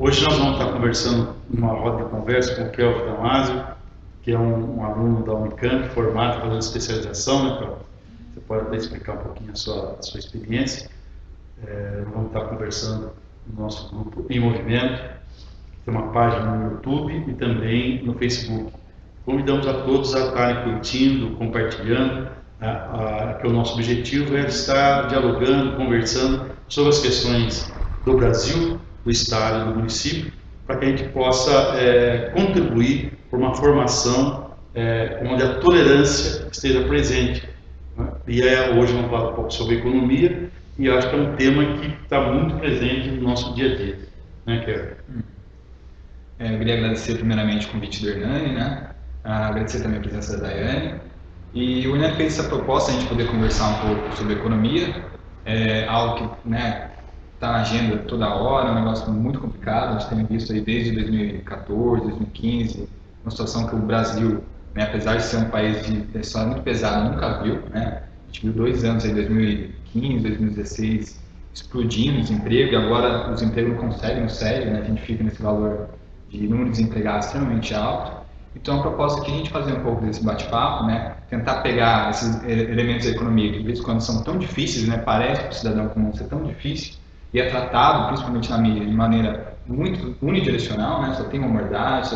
Hoje nós vamos estar conversando numa roda de conversa com o Kelvin Damasio, que é um aluno da Unicamp, formado, fazendo especialização, né, Kelvin? Você pode até explicar um pouquinho a sua experiência. Vamos estar conversando no nosso grupo Em Movimento, que tem uma página no YouTube e também no Facebook. Convidamos a todos a estarem curtindo, compartilhando, que o nosso objetivo é estar dialogando, conversando sobre as questões do Brasil, do Estado e do município, para que a gente possa contribuir por uma formação onde a tolerância esteja presente. Né? E hoje vamos falar um pouco sobre economia, e eu acho que é um tema que está muito presente no nosso dia a dia. Né, Kelvin? Eu queria agradecer primeiramente o convite do Hernani, né? Agradecer também a presença da Daiane. E o Hernani fez essa proposta, a gente poder conversar um pouco sobre economia, algo que está na agenda toda hora, é um negócio muito complicado. A gente tem visto aí desde 2014, 2015, uma situação que o Brasil, né, apesar de ser um país de história muito pesada, nunca viu, né? A gente viu 2 anos aí, 2015, 2016, explodindo o desemprego, e agora o desemprego não consegue, não segue, né? A gente fica nesse valor de número de desempregados extremamente alto. Então a proposta é que a gente fazer um pouco desse bate-papo, né, tentar pegar esses elementos da economia que de vez em quando são tão difíceis, né, parece para o cidadão comum ser tão difícil, e é tratado, principalmente na mídia, de maneira muito unidirecional, né, só tem uma mordaz,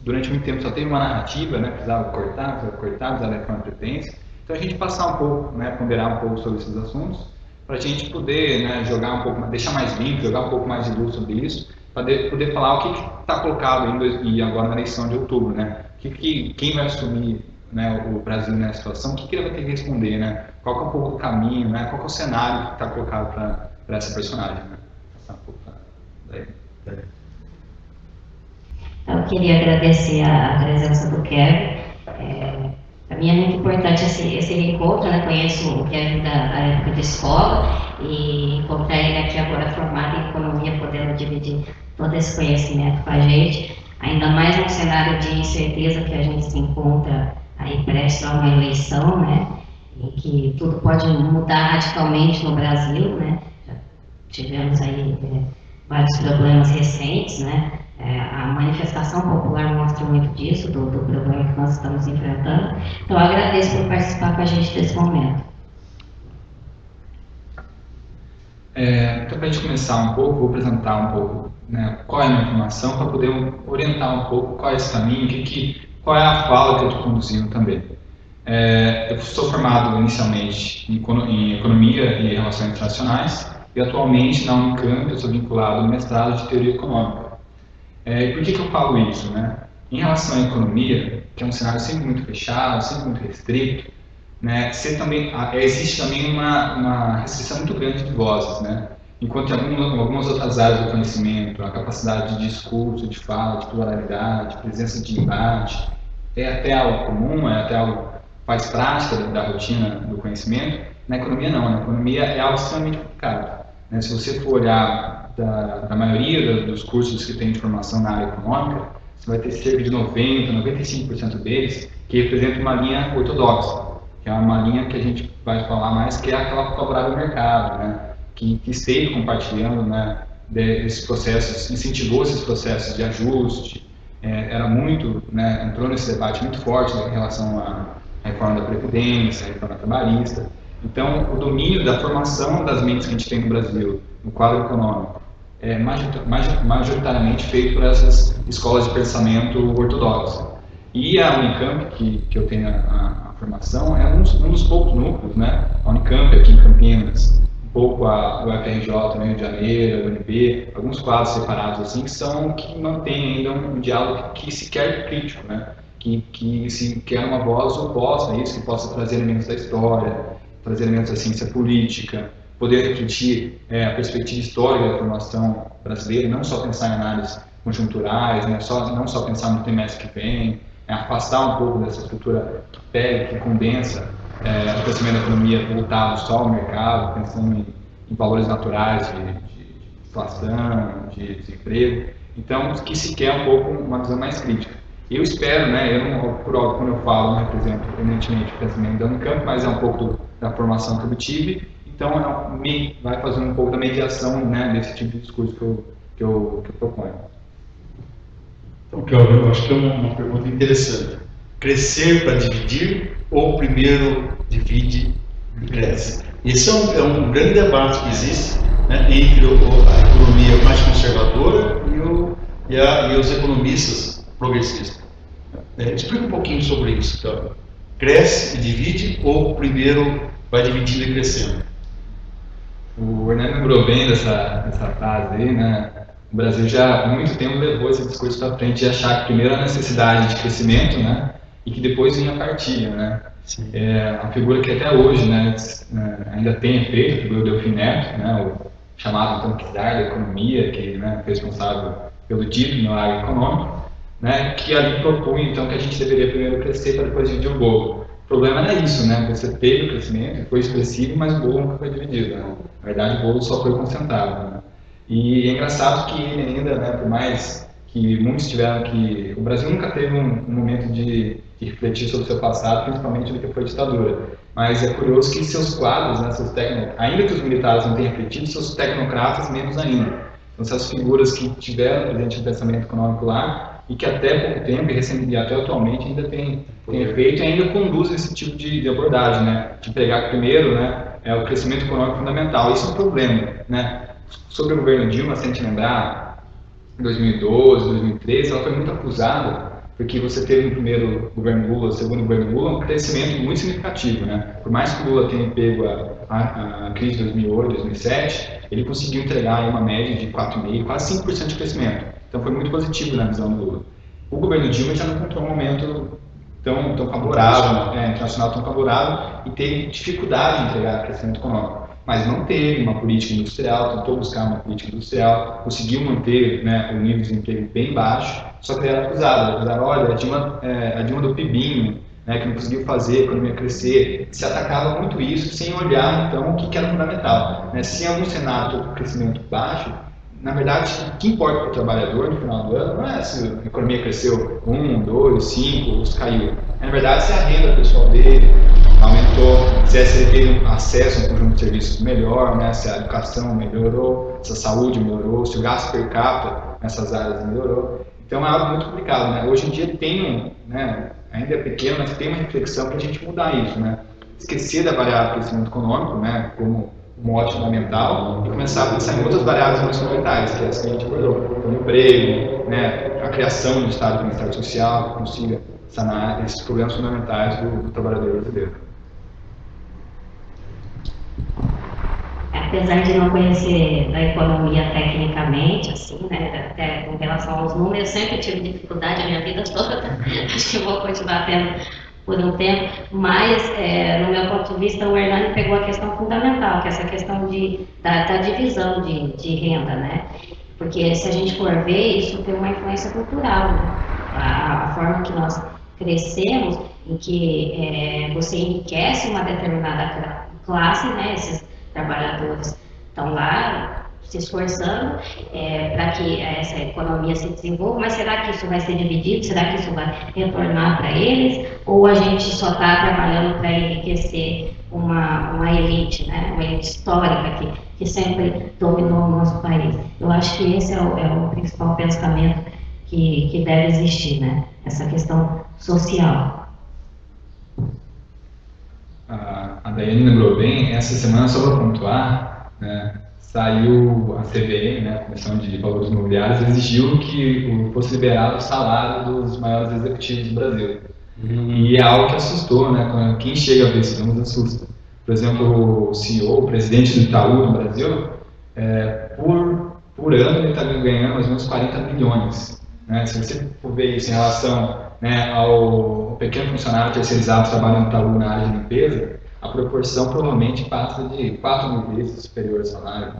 durante muito tempo só tem uma narrativa, né, precisava cortar, precisava da reforma da Previdência. Então a gente passar um pouco, né, ponderar um pouco sobre esses assuntos, para a gente poder, né, jogar um pouco, deixar mais limpo, jogar um pouco mais de luz sobre isso, para poder falar o que está colocado e agora na eleição de outubro, né? Quem vai assumir, né, o Brasil nessa situação, o que ele vai ter que responder, né? Qual que é um pouco do caminho, né? Qual que é o cenário que está colocado para essa personagem, né? Passar um pouco daí. Eu queria agradecer a presença do Kevin. Para mim é muito importante esse encontro, né? Conheço o Kevin da época de escola e encontrar ele aqui agora formado em economia, podendo dividir todo esse conhecimento com a gente, ainda mais num cenário de incerteza que a gente se encontra aí prestes a uma eleição, né? Em que tudo pode mudar radicalmente no Brasil, né? Já tivemos aí vários problemas recentes, né? A manifestação popular mostra muito disso, do problema que nós estamos enfrentando. Então, eu agradeço por participar com a gente desse momento. Então, para a gente começar um pouco, vou apresentar um pouco, né, qual é a minha formação, para poder orientar um pouco qual é esse caminho, qual é a fala que eu estou conduzindo também. Eu sou formado inicialmente em Economia e Relações Internacionais e atualmente na Unicamp eu sou vinculado ao mestrado de Teoria Econômica. E por que eu falo isso, né? Em relação à economia, que é um cenário sempre muito fechado, sempre muito restrito, né, existe também uma restrição muito grande de vozes, né? Enquanto em algumas outras áreas do conhecimento, a capacidade de discurso, de fala, de pluralidade, presença de embate, é até algo comum, é até algo que faz prática da rotina do conhecimento, na economia não, na economia é algo extremamente complicado. Né? Se você for olhar da maioria dos cursos que tem de formação na área econômica, você vai ter cerca de 95% deles que representam uma linha ortodoxa, que é uma linha que a gente vai falar mais, que é aquela favorável ao mercado, né? Que esteve compartilhando, né, esses processos, incentivou esses processos de ajuste, era muito, né, entrou nesse debate muito forte em relação à reforma da Previdência, à reforma trabalhista. Então, o domínio da formação das mentes que a gente tem no Brasil, no quadro econômico, é majoritariamente feito por essas escolas de pensamento ortodoxa. E a Unicamp, que eu tenho a formação, é um dos poucos núcleos, né? A Unicamp aqui em Campinas, um pouco o FRJ no Rio de Janeiro, a UNB, alguns quadros separados assim, que mantêm ainda um diálogo que se quer crítico, né? Que se quer uma voz oposta a isso, que possa trazer elementos da história, trazer elementos da ciência política, poder refletir a perspectiva histórica da formação brasileira, não só pensar em análises conjunturais, né? Não só pensar no trimestre que vem, afastar um pouco dessa estrutura que pega, que condensa o crescimento da economia voltado só ao mercado, pensando em valores naturais de inflação, de desemprego. Então, que se quer um pouco uma visão mais crítica. Eu espero, né, quando eu falo, não represento evidentemente o pensamento da Unicamp, mas é um pouco da formação que eu tive, então vai fazendo um pouco da mediação, né, desse tipo de discurso eu proponho. Então, Kelvin, eu acho que é uma pergunta interessante. Crescer para dividir ou primeiro divide e cresce? Esse é um grande debate que existe, né, entre a economia mais conservadora e os economistas progressistas. Explica um pouquinho sobre isso, Kelvin. Cresce e divide ou primeiro vai dividindo e crescendo? O Hernani lembrou bem dessa frase aí, né? O Brasil já há muito tempo levou esse discurso para frente de achar que primeiro a necessidade de crescimento, né? E que depois vinha a partilha, né? Sim. É uma figura que até hoje, né, ainda tem efeito, a figura do Delfim Neto, né? O chamado então czar da economia, que, né, foi responsável pelo dito no área econômico, né? Que ali propunha então que a gente deveria primeiro crescer para depois dividir o bolo. O problema não é isso, né? Você teve o crescimento, foi expressivo, mas o bolo nunca foi dividido, né? Na verdade, o bolo só foi concentrado, né? E é engraçado que ele ainda, né, por mais que muitos tiveram que... O Brasil nunca teve um momento de refletir sobre o seu passado, principalmente do que foi a ditadura. Mas é curioso que seus quadros, né, seus ainda que os militares não tenham refletido, seus tecnocratas menos ainda. Então, essas figuras que tiveram presente no pensamento econômico lá e que até pouco tempo, e até atualmente, ainda tem efeito e ainda conduzem esse tipo de abordagem, né? De pegar primeiro, né, o crescimento econômico fundamental. Isso é um problema, né? Sobre o governo Dilma, se a gente lembrar, em 2012, 2013, ela foi muito acusada porque você teve no primeiro governo Lula, no segundo governo Lula, um crescimento muito significativo, né? Por mais que o Lula tenha pego a crise de 2008, 2007, ele conseguiu entregar aí uma média de 4,5%, quase 5% de crescimento. Então foi muito positivo na visão do Lula. O governo Dilma já não encontrou um momento tão favorável, internacional tão favorável, e teve dificuldade em entregar crescimento econômico. Mas não teve uma política industrial, tentou buscar uma política industrial, conseguiu manter, né, o nível de desemprego bem baixo, só que era acusado, olha, a Dilma do Pibinho, né, que não conseguiu fazer a economia crescer, se atacava muito isso, sem olhar, então, o que era fundamental. Né? Se em algum cenário o crescimento baixo, na verdade, o que importa para o trabalhador no final do ano não é se a economia cresceu 1, 2, 5 ou se caiu. Na verdade, se a renda pessoal dele aumentou, se ele teve acesso a um conjunto de serviços melhor, né, se a educação melhorou, se a saúde melhorou, se o gasto per capita nessas áreas melhorou. Então é algo muito complicado, né? Hoje em dia tem, né, ainda é pequeno, mas tem uma reflexão para a gente mudar isso, né? Esquecer da variável do crescimento econômico, né, como um mote fundamental, e começar a pensar em outras variáveis mais fundamentais, que é as que a gente falou, o emprego, né, a criação do estado de bem-estar social, que consiga sanar esses problemas fundamentais do trabalhador brasileiro. Apesar de não conhecer a economia tecnicamente, assim, né, até com relação aos números, eu sempre tive dificuldade a minha vida toda, acho que eu vou continuar tendo por um tempo, mas, no meu ponto de vista, o Hernani pegou a questão fundamental, que é essa questão da divisão de renda, né? Porque se a gente for ver, isso tem uma influência cultural, né? A forma que nós crescemos, em que você enriquece uma determinada classe, né? Esses trabalhadores estão lá se esforçando para que essa economia se desenvolva, mas será que isso vai ser dividido? Será que isso vai retornar para eles? Ou a gente só está trabalhando para enriquecer uma elite, né? Uma elite histórica que sempre dominou o nosso país? Eu acho que esse é o principal pensamento que deve existir, né? Essa questão social. A Daiane lembrou bem, essa semana, só para pontuar, né, saiu a CVM, né, a Comissão de Valores Imobiliários, exigiu que fosse liberado o salário dos maiores executivos do Brasil. E é algo que assustou, né, quem chega a ver isso nos assusta. Por exemplo, o CEO, o presidente do Itaú no Brasil, por ano ele está ganhando mais ou menos 40 bilhões. Né? Se você for ver isso em relação, né, ao pequeno funcionário terceirizado trabalhando no Itaú na área de limpeza, a proporção provavelmente passa de 4.000 vezes superior ao salário,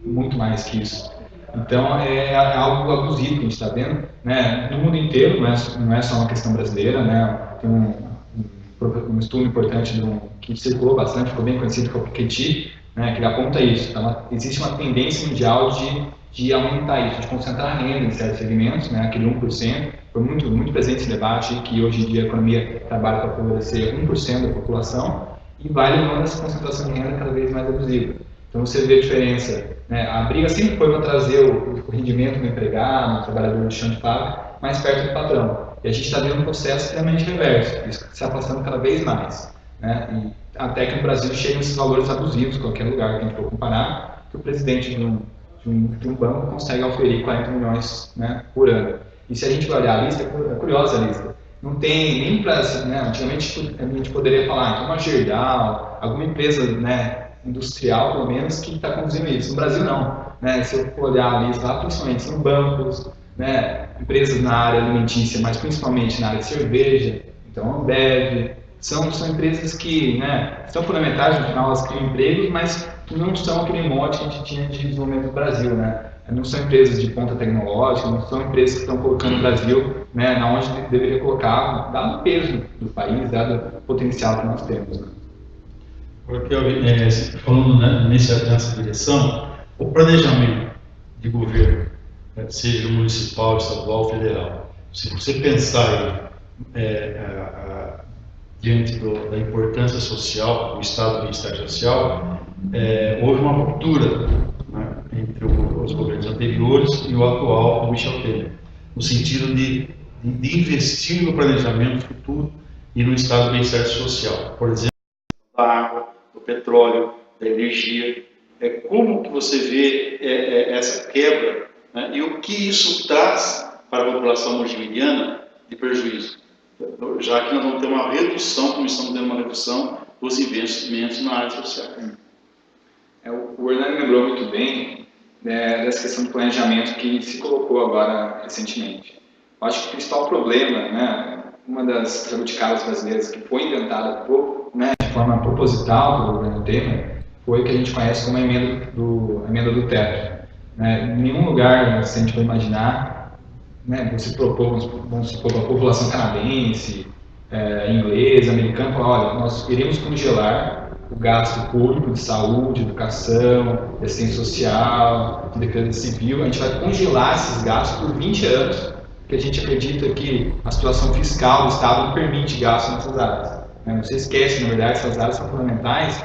muito mais que isso. Então é algo abusivo que a gente está vendo, né, no mundo inteiro, não é só uma questão brasileira, né, tem um estudo importante que circulou bastante, ficou bem conhecido, que é o Piketty, né, que ele aponta isso. Então, existe uma tendência mundial de aumentar isso, de concentrar a renda em certos segmentos, né, aquele 1%, foi muito presente esse debate, que hoje em dia a economia trabalha para favorecer 1% da população, e vai levando essa concentração de renda cada vez mais abusiva. Então você vê a diferença, né? A briga sempre foi para trazer o rendimento do empregado, do trabalhador de chão de fábrica, mais perto do patrão. E a gente está vendo um processo extremamente reverso, isso se afastando cada vez mais, né? E até que no Brasil chegam esses valores abusivos, em qualquer lugar que a gente for comparar, que o presidente de um banco consegue oferir 40 milhões, né, por ano. E se a gente vai olhar a lista, é curiosa a lista. Não tem nem para, né, antigamente a gente poderia falar que uma Gerdau, alguma empresa, né, industrial, pelo menos, que está conduzindo isso. No Brasil, não. Né? Se eu for olhar a lista lá, principalmente são bancos, né, empresas na área alimentícia, mas principalmente na área de cerveja, então Ambev, são empresas que, né, são fundamentais, no final elas criam empregos, mas não são aquele mote que a gente tinha de desenvolvimento do Brasil, né? Não são empresas de ponta tecnológica, não são empresas que estão colocando o Brasil, né, na onde deveria colocar, dado o peso do país, dado o potencial que nós temos. Né? Porque, falando nessa direção, o planejamento de governo, seja municipal, estadual, federal, se você pensar diante da importância social, do estado de bem-estar social, houve uma ruptura, né, entre os governos anteriores e o atual do Michel Temer, no sentido de investir no planejamento futuro e no estado de bem-estar social. Por exemplo, da água, do petróleo, da energia. Como que você vê essa quebra, né, e o que isso traz para a população mojimidiana de prejuízo? Já que nós vamos ter uma redução, como estamos tendo uma redução dos investimentos na área social. O Hernani lembrou muito bem, né, dessa questão do planejamento que se colocou agora recentemente. Eu acho que o principal problema, né, uma das jabuticaras brasileiras que foi inventada de forma proposital pelo governo Temer, foi o que a gente conhece como a emenda do teto. Né? Em nenhum lugar, se a gente for imaginar, né, você propor, vamos supor, a população canadense, inglesa, americana, falar, olha, nós iremos congelar o gasto público de saúde, educação, de assistência social, de defesa civil, a gente vai congelar esses gastos por 20 anos, porque a gente acredita que a situação fiscal do Estado não permite gasto nessas áreas. Você esquece, na verdade, essas áreas são fundamentais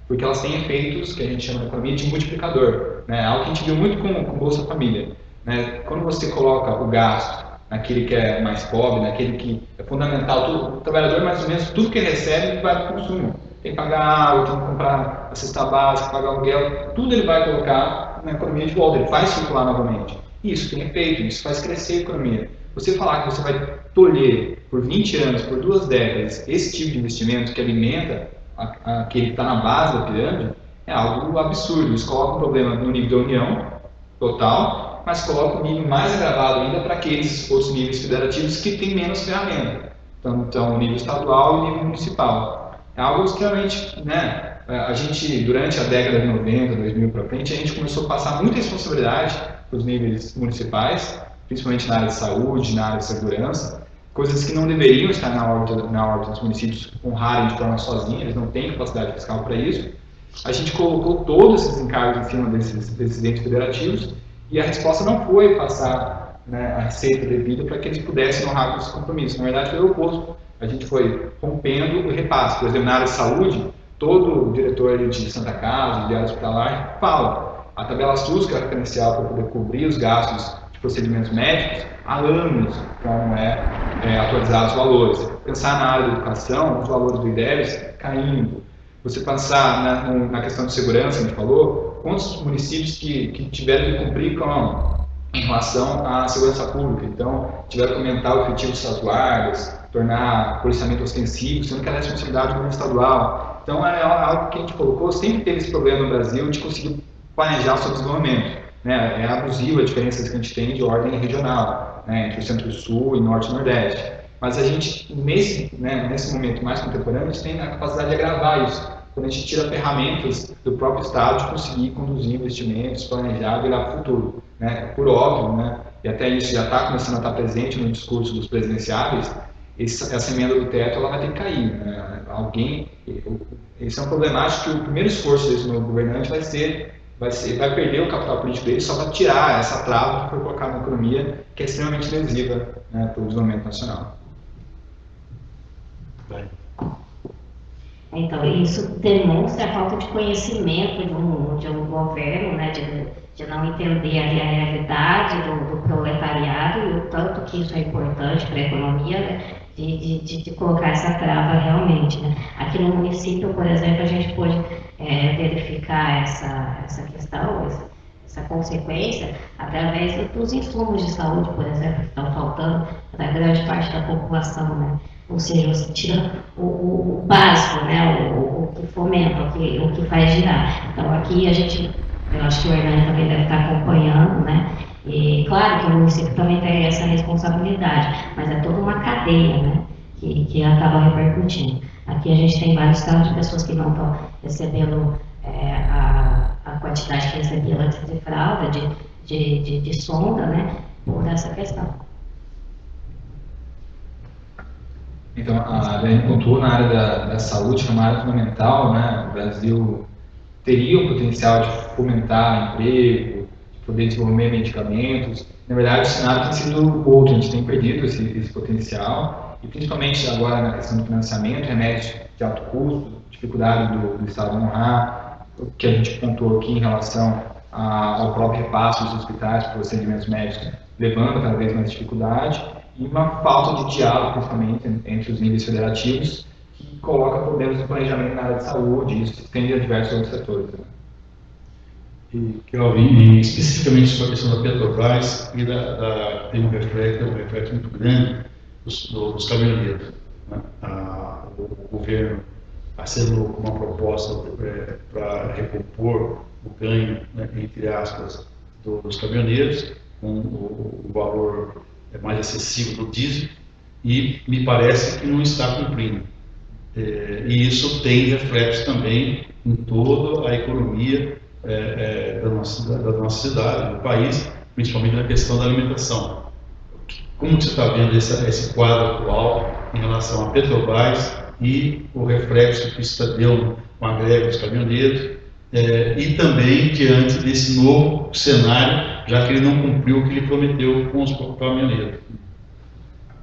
porque elas têm efeitos que a gente chama na economia de multiplicador. Né? Algo que a gente viu muito com Bolsa Família. Né? Quando você coloca o gasto naquele que é mais pobre, naquele que é fundamental, o trabalhador, mais ou menos, tudo que ele recebe, ele vai para o consumo. Tem que pagar água, tem que comprar a cesta básica, pagar aluguel, tudo ele vai colocar na economia de volta, ele faz circular novamente. Isso tem efeito, isso faz crescer a economia. Você falar que você vai tolher por 20 anos, por 2 décadas, esse tipo de investimento que alimenta aquele que está na base da pirâmide, é algo absurdo. Isso coloca um problema no nível da União total, mas coloca um nível mais agravado ainda para aqueles outros níveis federativos que têm menos ferramenta. Então, o nível estadual e o nível municipal. É algo extremamente, né? A gente, durante a década de 90, 2000 para frente, a gente começou a passar muita responsabilidade para os níveis municipais, principalmente na área de saúde, na área de segurança, coisas que não deveriam estar na órbita dos municípios honrarem de forma sozinha, eles não têm capacidade fiscal para isso. A gente colocou todos esses encargos em cima desses entes federativos e a resposta não foi passar, né, a receita devida para que eles pudessem honrar com esses compromissos. Na verdade, foi o oposto. A gente foi rompendo o repasse. Por exemplo, na área de saúde, todo diretor de Santa Casa, de área hospitalar, fala a tabela SUS, que é referencial para poder cobrir os gastos de procedimentos médicos, há anos não atualizados os valores. Pensar na área da educação, os valores do IDEBS caindo. Você pensar na questão de segurança, a gente falou, quantos municípios que tiveram que cumprir em relação à segurança pública. Então, tiveram que aumentar o efetivo das guardas, tornar policiamento ostensivo, sendo que é a responsabilidade do governo estadual. Então, é algo que a gente colocou, sempre teve esse problema no Brasil de conseguir planejar o seu desenvolvimento. Né? É abusiva a diferença que a gente tem de ordem regional, né, entre o Centro-Sul e Norte e Nordeste. Mas a gente, nesse momento mais contemporâneo, a gente tem a capacidade de agravar isso, quando a gente tira ferramentas do próprio Estado de conseguir conduzir investimentos, planejar, virar para o futuro. Né? Por óbvio, né? E até isso já está começando a estar presente no discurso dos presidenciáveis, essa emenda do teto ela vai ter que cair. Né? Esse é um problemático que o primeiro esforço desse novo governante vai perder o capital político dele só para tirar essa trava que foi colocada na economia, que é extremamente lesiva, né, para o desenvolvimento nacional. Bem. Então, isso demonstra a falta de conhecimento de um governo, né, de não entender ali a realidade do proletariado e o tanto que isso é importante para a economia, né, de colocar essa trava realmente. Né. Aqui no município, por exemplo, a gente pôde verificar essa questão, essa consequência, através dos insumos de saúde, por exemplo, que estão faltando para grande parte da população, né? Ou seja, você tira o básico, né? O que fomenta, o que faz girar. Então, aqui a gente, eu acho que o Hernani também deve estar acompanhando, né? E claro que o município também tem essa responsabilidade, mas é toda uma cadeia, né? Que acaba repercutindo. Aqui a gente tem vários casos de pessoas que não estão recebendo a quantidade que recebia antes de fralda, de sonda, né? Por essa questão. Então, a Dani pontuou na área da saúde, que é uma área fundamental, né? O Brasil teria o potencial de fomentar emprego, de poder desenvolver medicamentos. Na verdade, o cenário tem sido outro, a gente tem perdido esse potencial, e principalmente agora na questão do financiamento, remédios de alto custo, dificuldade do Estado honrar, o que a gente pontuou aqui em relação ao próprio repasse dos hospitais para procedimentos médicos, levando cada vez mais dificuldade, e uma falta de diálogo, principalmente, entre os níveis federativos, que coloca problemas no planejamento na área de saúde, e isso se estende a diversos outros setores. Né? E, Kelvin, especificamente sobre a questão da Petrobras, tem um reflexo muito grande dos caminhoneiros. Né? O governo acelerou com uma proposta para recompor o ganho, né, entre aspas, dos caminhoneiros, com o valor mais acessível do diesel, e me parece que não está cumprindo. E isso tem reflexo também em toda a economia da nossa cidade, do país, principalmente na questão da alimentação. Como você está vendo esse quadro atual em relação à Petrobras e o reflexo que isso deu com a greve dos caminhoneiros, e também diante desse novo cenário, já que ele não cumpriu o que ele prometeu com os caminhoneiros?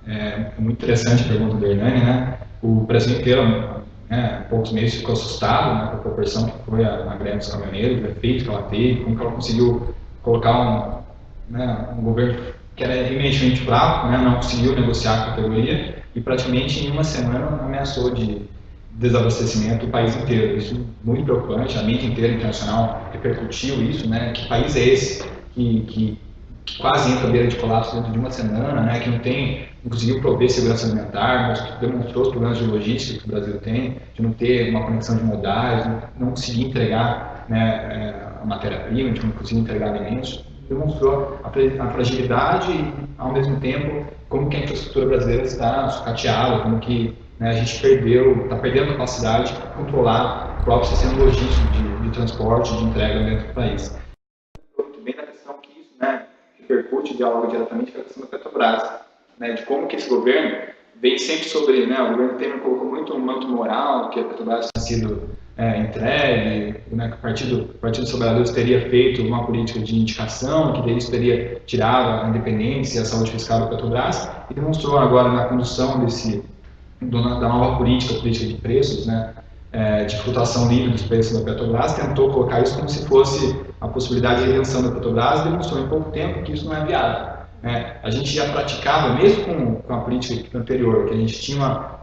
É muito interessante a pergunta do Hernani, né? O Brasil inteiro, há poucos meses, ficou assustado, né, com a proporção que foi a greve dos caminhoneiros, o efeito que ela teve, como que ela conseguiu colocar um governo que era eminentemente fraco, né, não conseguiu negociar com a categoria e praticamente em uma semana ameaçou de desabastecimento o país inteiro. Isso é muito preocupante, a mídia inteira internacional repercutiu isso, né? Que país é esse que quase entra à beira de colapso dentro de uma semana, né? Que não conseguiu prover segurança alimentar, mas demonstrou os problemas de logística que o Brasil tem, de não ter uma conexão de modais, não conseguir entregar, né, a matéria-prima, de não conseguir entregar alimentos, demonstrou a fragilidade e, ao mesmo tempo, como que a infraestrutura brasileira está sucateada, como que, né, a gente está perdendo a capacidade de controlar o próprio sistema logístico de transporte, de entrega dentro do país. Muito bem na questão que isso, né, repercute e dialoga diretamente com a questão da Petrobras, né, de como que esse governo vem sempre sobre, né, o governo Temer colocou muito um manto moral que a Petrobras tinha sido entregue, né, que o Partido dos Trabalhadores teria feito uma política de indicação, que daí isso teria tirado a independência e a saúde fiscal da Petrobras, e demonstrou agora na condução da nova política de preços, né, de flutuação livre dos preços da Petrobras, tentou colocar isso como se fosse a possibilidade de redenção da Petrobras e demonstrou em pouco tempo que isso não é viável. A gente já praticava, mesmo com a política anterior, que a gente tinha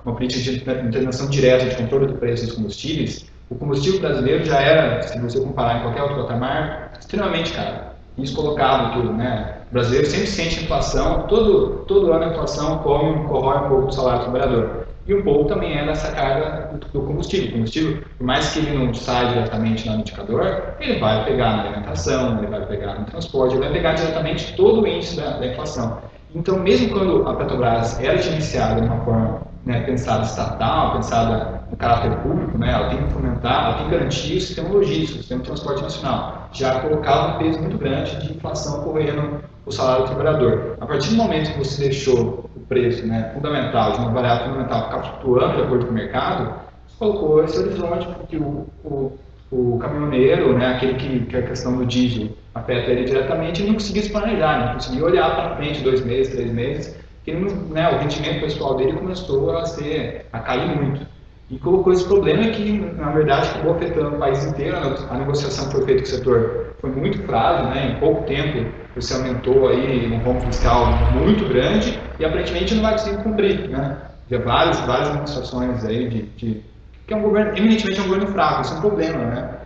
uma política de intervenção direta de controle do preço dos combustíveis, o combustível brasileiro já era, se você comparar em qualquer outro patamar, extremamente caro. Isso colocava tudo, né? O brasileiro sempre sente a inflação, todo ano a inflação corrói um pouco do salário do trabalhador. E um pouco também é dessa carga do combustível. O combustível, por mais que ele não saia diretamente no indicador, ele vai pegar na alimentação, ele vai pegar no transporte, ele vai pegar diretamente todo o índice da inflação. Então, mesmo quando a Petrobras era iniciada de uma forma, né, pensada estatal, pensada no caráter público, né, ela tem que fomentar, ela tem que garantir o sistema logístico, o sistema de transporte nacional. Já colocava um peso muito grande de inflação correndo o salário do trabalhador. A partir do momento que você deixou o preço, né, fundamental, de uma variável fundamental, ficar flutuando de acordo com o mercado, você colocou esse horizonte, porque o caminhoneiro, né, aquele que a questão do diesel afeta ele diretamente, ele não conseguia se planejar, não conseguia olhar para frente 2 meses, 3 meses, que né, o rendimento pessoal dele começou a cair muito. E colocou esse problema que, na verdade, acabou afetando o país inteiro. A negociação que foi feita com o setor foi muito frágil, né? Em pouco tempo você aumentou aí um rombo fiscal muito grande e aparentemente não vai conseguir cumprir, né? Já várias demonstrações aí que é um governo, eminentemente é um governo fraco, isso é um problema, né?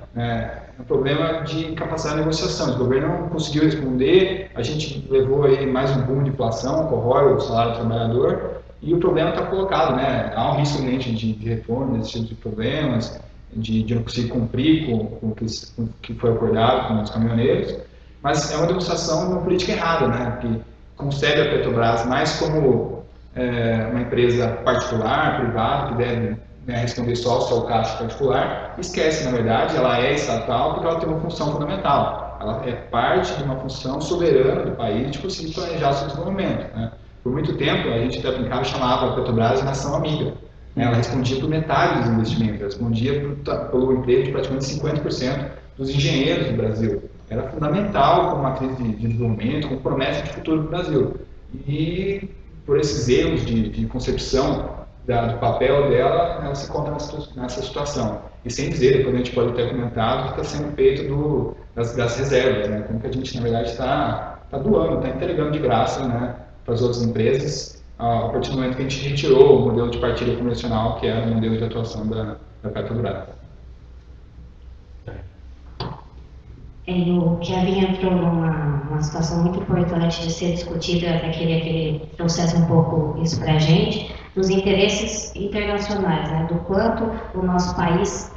É um problema de incapacidade de negociação. O governo não conseguiu responder, a gente levou aí mais um boom de inflação, corrói o salário do trabalhador, e o problema está colocado, né? Há um risco iminente de retorno desse tipo de problemas, de não conseguir cumprir com o que foi acordado com os caminhoneiros, mas é uma demonstração de uma política errada, né? Que concebe a Petrobras mais como uma empresa particular, privada, que deve responder só ao seu caixa particular, esquece, na verdade, ela é estatal porque ela tem uma função fundamental. Ela é parte de uma função soberana do país de conseguir planejar o seu desenvolvimento, né? Por muito tempo, a gente até brincava e chamava a Petrobras de nação amiga. Ela respondia por metade dos investimentos, ela respondia pelo emprego de praticamente 50% dos engenheiros do Brasil. Era fundamental como matriz de desenvolvimento, como promessa de futuro do Brasil. E por esses erros de concepção do papel dela, ela se encontra nessa situação. E sem dizer, depois a gente pode ter comentado, que está sendo feito das reservas, né? Como que a gente, na verdade, está doando, está entregando de graça, né, para as outras empresas, a partir do momento que a gente retirou o modelo de partilha convencional, que era o modelo de atuação da Petrobras. O Kevin entrou numa situação muito importante de ser discutida, eu até queria que ele trouxesse um pouco isso para a gente, dos interesses internacionais, né? Do quanto o nosso país,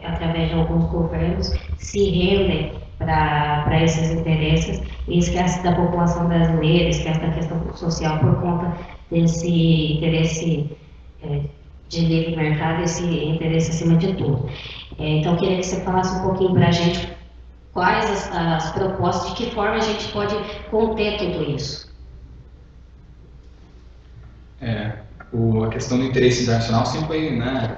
através de alguns governos, se rendem para esses interesses e esquece da população brasileira, esquece da questão social por conta desse interesse de livre mercado, esse interesse acima de tudo. Então, eu queria que você falasse um pouquinho para a gente quais as propostas, de que forma a gente pode conter tudo isso. A questão do interesse internacional sempre foi, né?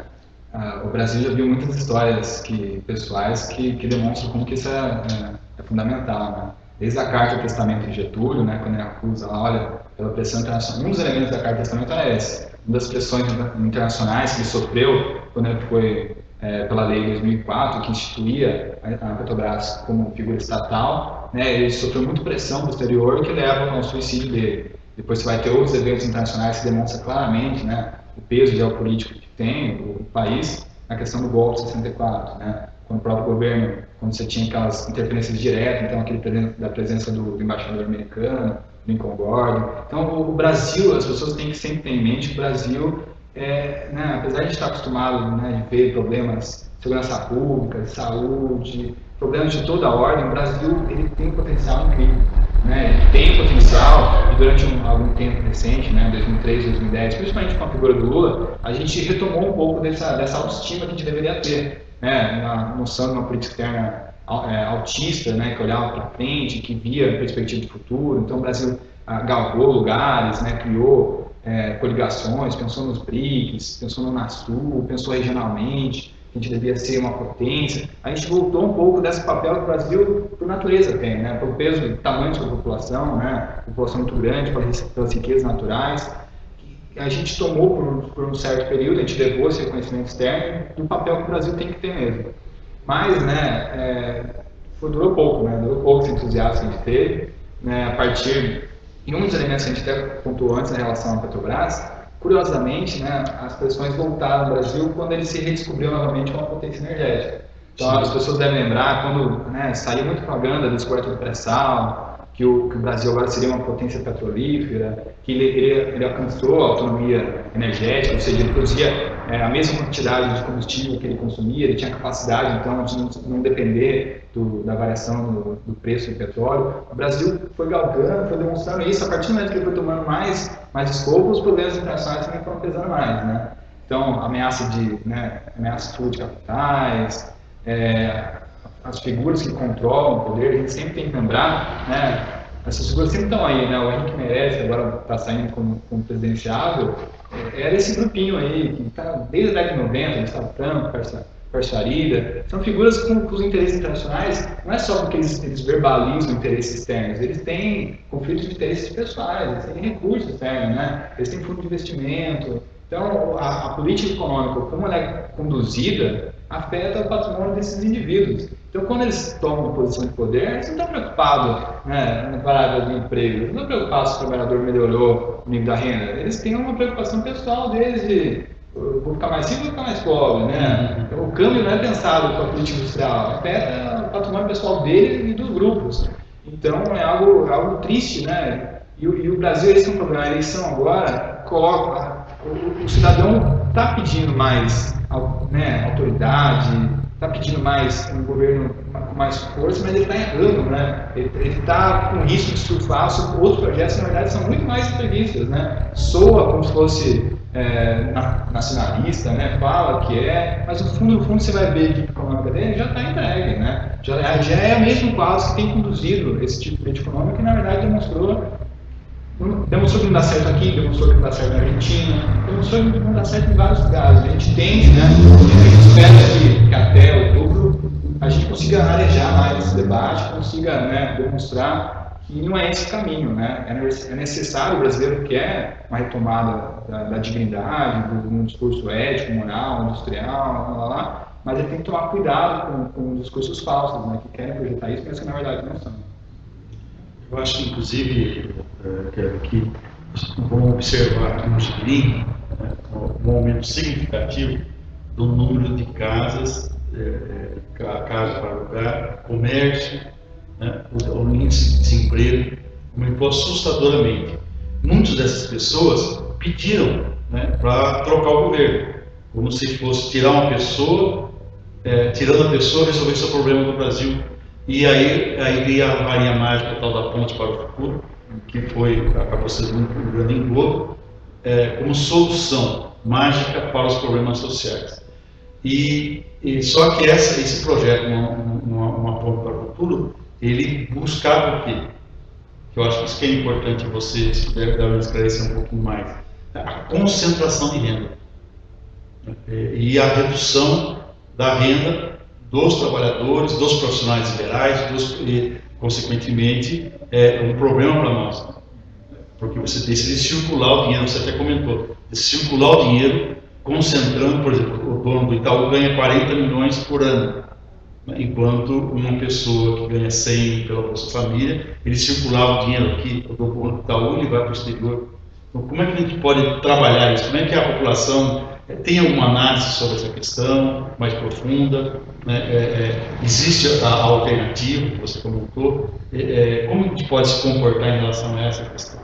O Brasil já viu muitas histórias pessoais que demonstram como que isso é fundamental, né? Desde a Carta do Testamento de Getúlio, né, quando ele acusa lá, olha, pela pressão internacional. Um dos elementos da Carta do Testamento era esse. Uma das pressões internacionais que ele sofreu quando ele foi pela lei de 2004, que instituía a Petrobras como figura estatal, né, ele sofreu muita pressão posterior que leva ao suicídio dele. Depois você vai ter outros eventos internacionais que demonstram claramente, né, o peso geopolítico que tem o país na questão do golpe de 64, né, com o próprio governo, quando você tinha aquelas interferências diretas, então da presença do embaixador americano, Lincoln Gordon. Então o Brasil, as pessoas têm que sempre ter em mente que o Brasil, né, apesar de estar acostumado, né, de ver problemas de segurança pública, de saúde, problemas de toda a ordem, o Brasil ele tem um potencial incrível. Né, tem potencial, e durante algum tempo recente, né, 2003, 2010, principalmente com a figura do Lula, a gente retomou um pouco dessa autoestima que a gente deveria ter, né, na noção de uma política externa autista, né, que olhava para frente, que via perspectiva de futuro. Então o Brasil galgou lugares, né, criou coligações, pensou nos BRICS, pensou no NASUL, pensou regionalmente, a gente devia ser uma potência. A gente voltou um pouco desse papel que o Brasil, por natureza, tem, né? Por peso e tamanho da sua população, né? População muito grande, pelas riquezas naturais. A gente tomou por um certo período, a gente levou esse reconhecimento externo do papel que o Brasil tem que ter mesmo. Mas, né, durou pouco, né? Durou pouco esse entusiasmo que a gente teve, né? A partir de um dos elementos que a gente até pontuou antes na relação à Petrobras. Curiosamente, né, as pressões voltaram no Brasil quando ele se redescobriu novamente como uma potência energética. Então, as pessoas devem lembrar quando, né, saiu muita propaganda do descoberto do pré-sal, que o Brasil agora seria uma potência petrolífera, que ele alcançou a autonomia energética, ou seja, ele produzia a mesma quantidade de combustível que ele consumia, ele tinha capacidade, então, de não depender da variação do preço do petróleo. O Brasil foi galgando, foi demonstrando isso. A partir do momento que ele foi tomando mais escopo, os problemas internacionais também foram pesando mais, né? Então, ameaça de fuga de capitais, as figuras que controlam o poder, a gente sempre tem que lembrar, né? Essas figuras sempre estão aí, né? O Henrique Meirelles, que agora está saindo como presidenciável, era esse grupinho aí, que está desde a década de 90, Gustavo Franco, Pércio Arida, são figuras com os interesses internacionais, não é só porque eles verbalizam interesses externos, eles têm conflitos de interesses pessoais, eles têm recursos externos, né? Eles têm fundo de investimento, Então, a política econômica, como ela é conduzida, afeta o patrimônio desses indivíduos. Então, quando eles tomam posição de poder, eles não estão preocupados, né, na parada do emprego, eles não estão preocupados se o trabalhador melhorou o nível da renda. Eles têm uma preocupação pessoal deles de vou ficar mais rico ou vou ficar mais pobre, né? Então, o câmbio não é pensado com a política industrial, afeta o patrimônio pessoal dele e dos grupos. Então, é algo triste, né? E o Brasil, esse é um problema. A eleição agora coloca o cidadão está pedindo mais, né, autoridade, está pedindo mais um governo com mais força, mas ele está errando, né? Ele está com risco de surfar sobre outros projetos que na verdade são muito mais extremistas, né? Soa como se fosse nacionalista, né? Fala que mas no fundo você vai ver a equipe econômica dele já está entregue, né? Já é o mesmo quadro que tem conduzido esse tipo de política econômica que na verdade demonstrou que não dá certo aqui, demonstrou que não dá certo na Argentina, demonstrou que não dá certo em vários lugares. A gente tende, né? A gente espera que até outubro a gente consiga arejar mais esse debate, consiga, né, demonstrar que não é esse caminho, né? É necessário, o brasileiro quer uma retomada da dignidade, de um discurso ético, moral, industrial, mas ele tem que tomar cuidado com discursos falsos, né? Que querem projetar isso, mas que na verdade não são. Eu acho que, inclusive, que vamos observar aqui no Chile um aumento significativo do número de casas, casa para alugar, comércio, né, o índice de desemprego aumentou assustadoramente. Muitas dessas pessoas pediram, né, para trocar o governo, como se fosse tirar uma pessoa, tirando a pessoa, resolver seu problema no Brasil. E aí veio a varinha mágica tal da ponte para o futuro, que acabou sendo um grande engodo, como solução mágica para os problemas sociais. E só que esse projeto, uma ponte para o futuro, ele buscava o quê? Eu acho que isso que é importante você, se puder dar uma esclarecer um pouquinho mais. A concentração de renda e a redução da renda dos trabalhadores, dos profissionais liberais, e, consequentemente, um problema para nós. Porque você decide circular o dinheiro, você até comentou, circular o dinheiro concentrando, por exemplo, o dono do Itaú ganha 40 milhões por ano, né, enquanto uma pessoa que ganha 100 pela Bolsa Família, ele circulava o dinheiro aqui, do dono do Itaú, ele vai para o exterior. Então, como é que a gente pode trabalhar isso? Como é que a população tem alguma análise sobre essa questão mais profunda? Né? Existe a alternativa que você comentou? Como a gente pode se comportar em relação a essa questão?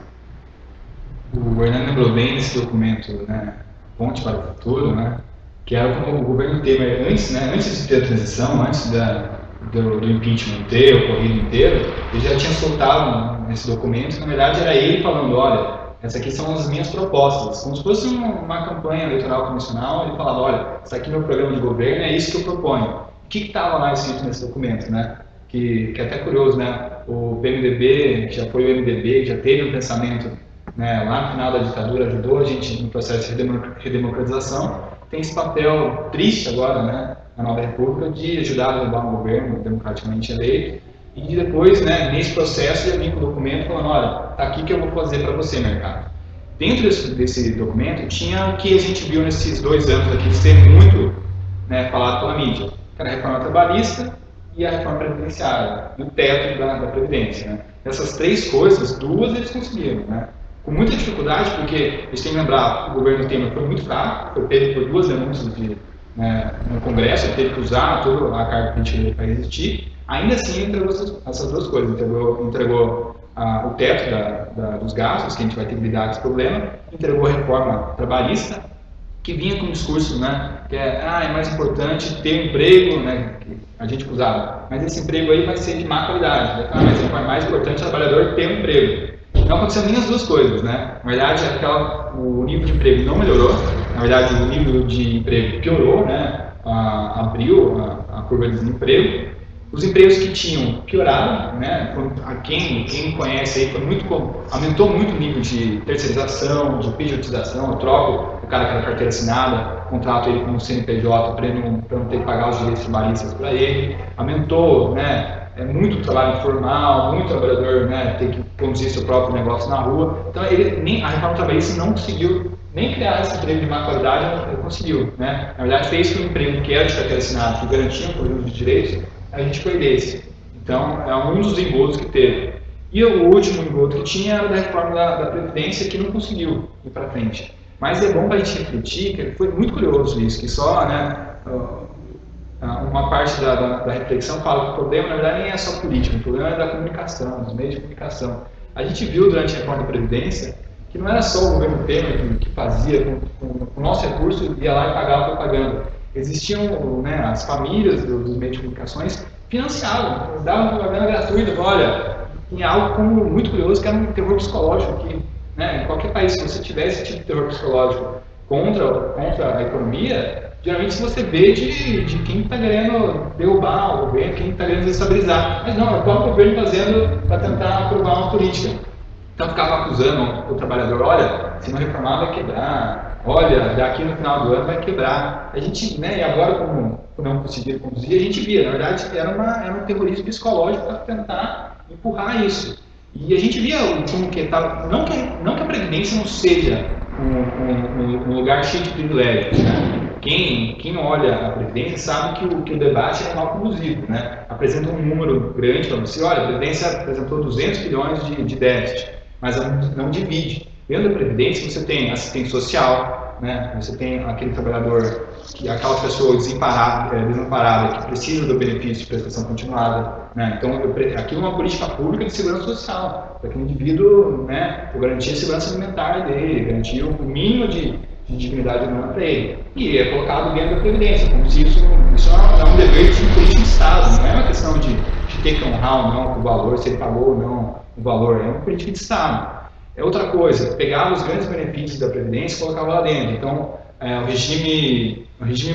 O Hernando lembrou bem desse documento, né, Ponte para o Futuro, né, que era como o governo Temer, antes de ter a transição, antes do impeachment ter ocorrido inteiro, ele já tinha soltado esse documento, na verdade era ele falando, olha, essas aqui são as minhas propostas, como se fosse uma campanha eleitoral convencional, ele falava, olha, isso aqui é meu programa de governo, é isso que eu proponho. O que estava lá escrito nesse documento, né? Que é até curioso, né? O PMDB, que já foi o MDB, que já teve um pensamento, né, lá no final da ditadura, ajudou a gente no processo de redemocratização, tem esse papel triste agora, né, na nova república, de ajudar a derrubar um governo democraticamente eleito, e depois, né, nesse processo, já vim com o documento falando, olha, tá aqui que eu vou fazer para você, mercado. Dentro desse documento, tinha o que a gente viu nesses 2 anos aqui, de ser muito, né, falado pela mídia, que era a reforma trabalhista e a reforma previdenciária, e o teto da Previdência, né. Essas 3 coisas, 2 eles conseguiram, né. Com muita dificuldade, porque a gente tem que lembrar, o governo Temer foi muito fraco, foi pego por 2 denúncias no Congresso, ele teve que usar toda a carga política para resistir. Ainda assim, entregou essas 2 coisas, entregou o teto dos gastos, que a gente vai ter que lidar com esse problema, entregou a reforma trabalhista, que vinha com um discurso, né, que é mais importante ter um emprego, né, que a gente usava, mas esse emprego aí vai ser de má qualidade, mas é mais importante o trabalhador ter um emprego. Não aconteceu nem as 2 coisas, né? Na verdade, o nível de emprego não melhorou, na verdade, o nível de emprego piorou, né? Abriu a curva de desemprego. Os empregos que tinham pioraram, né? Quem conhece aí, aumentou muito o nível de terceirização, de pejotização. Eu troco o cara que era carteira assinada, contrato ele com o CNPJ para não ter que pagar os direitos trabalhistas para ele. Aumentou, né? Muito trabalho informal, muito trabalhador, né, ter que conduzir seu próprio negócio na rua. Então, a reforma trabalhista não conseguiu nem criar esse emprego de má qualidade ele conseguiu, né? Na verdade, fez que o emprego que era de carteira assinada, que garantia um conjunto de direitos, a gente perdesse. Então, é um dos engodos que teve. E o último engodo que tinha era da reforma da Previdência, que não conseguiu ir para frente. Mas é bom para a gente refletir, que foi muito curioso isso, que só, né, uma parte da reflexão fala que o problema, na verdade, nem é só político, o problema é da comunicação, dos meios de comunicação. A gente viu durante a reforma da Previdência que não era só o governo Temer que fazia com o nosso recurso, ia lá e pagava propaganda. Existiam, né, as famílias dos meios de comunicações financiavam, davam propaganda gratuita. Olha, tinha algo como muito curioso, que era um terror psicológico aqui, né? Em qualquer país, se você tivesse esse tipo de terror psicológico contra a economia, geralmente você vê de quem está querendo derrubar o governo, quem está querendo desestabilizar. Mas não, é o próprio governo fazendo para tentar aprovar uma política. Então ficava acusando o trabalhador, olha, se não reformar vai quebrar, olha, daqui no final do ano vai quebrar. A gente, né, e agora como não conseguiram conduzir, a gente via, na verdade, era um terrorismo psicológico para tentar empurrar isso. E a gente via como que estava, não que a Previdência não seja um lugar cheio de privilégios, né? Quem olha a Previdência sabe que o debate é mal conduzido, né? Apresenta um número grande para você, olha, a Previdência apresentou 200 bilhões de déficit, mas não divide. Dentro da Previdência você tem assistente social, né? Você tem aquele trabalhador, aquela pessoa desamparada que precisa do benefício de prestação continuada, né? Então, aquilo é uma política pública de segurança social, para que o indivíduo, né, garantir a segurança alimentar dele, garantir o mínimo de dignidade humana para ele. E é colocado dentro da Previdência, como se isso é um dever de política de Estado, não é uma questão de ter que honrar ou não o valor, se ele pagou ou não o valor, é uma política de Estado. É outra coisa, pegava os grandes benefícios da Previdência e colocava lá dentro. Então, o regime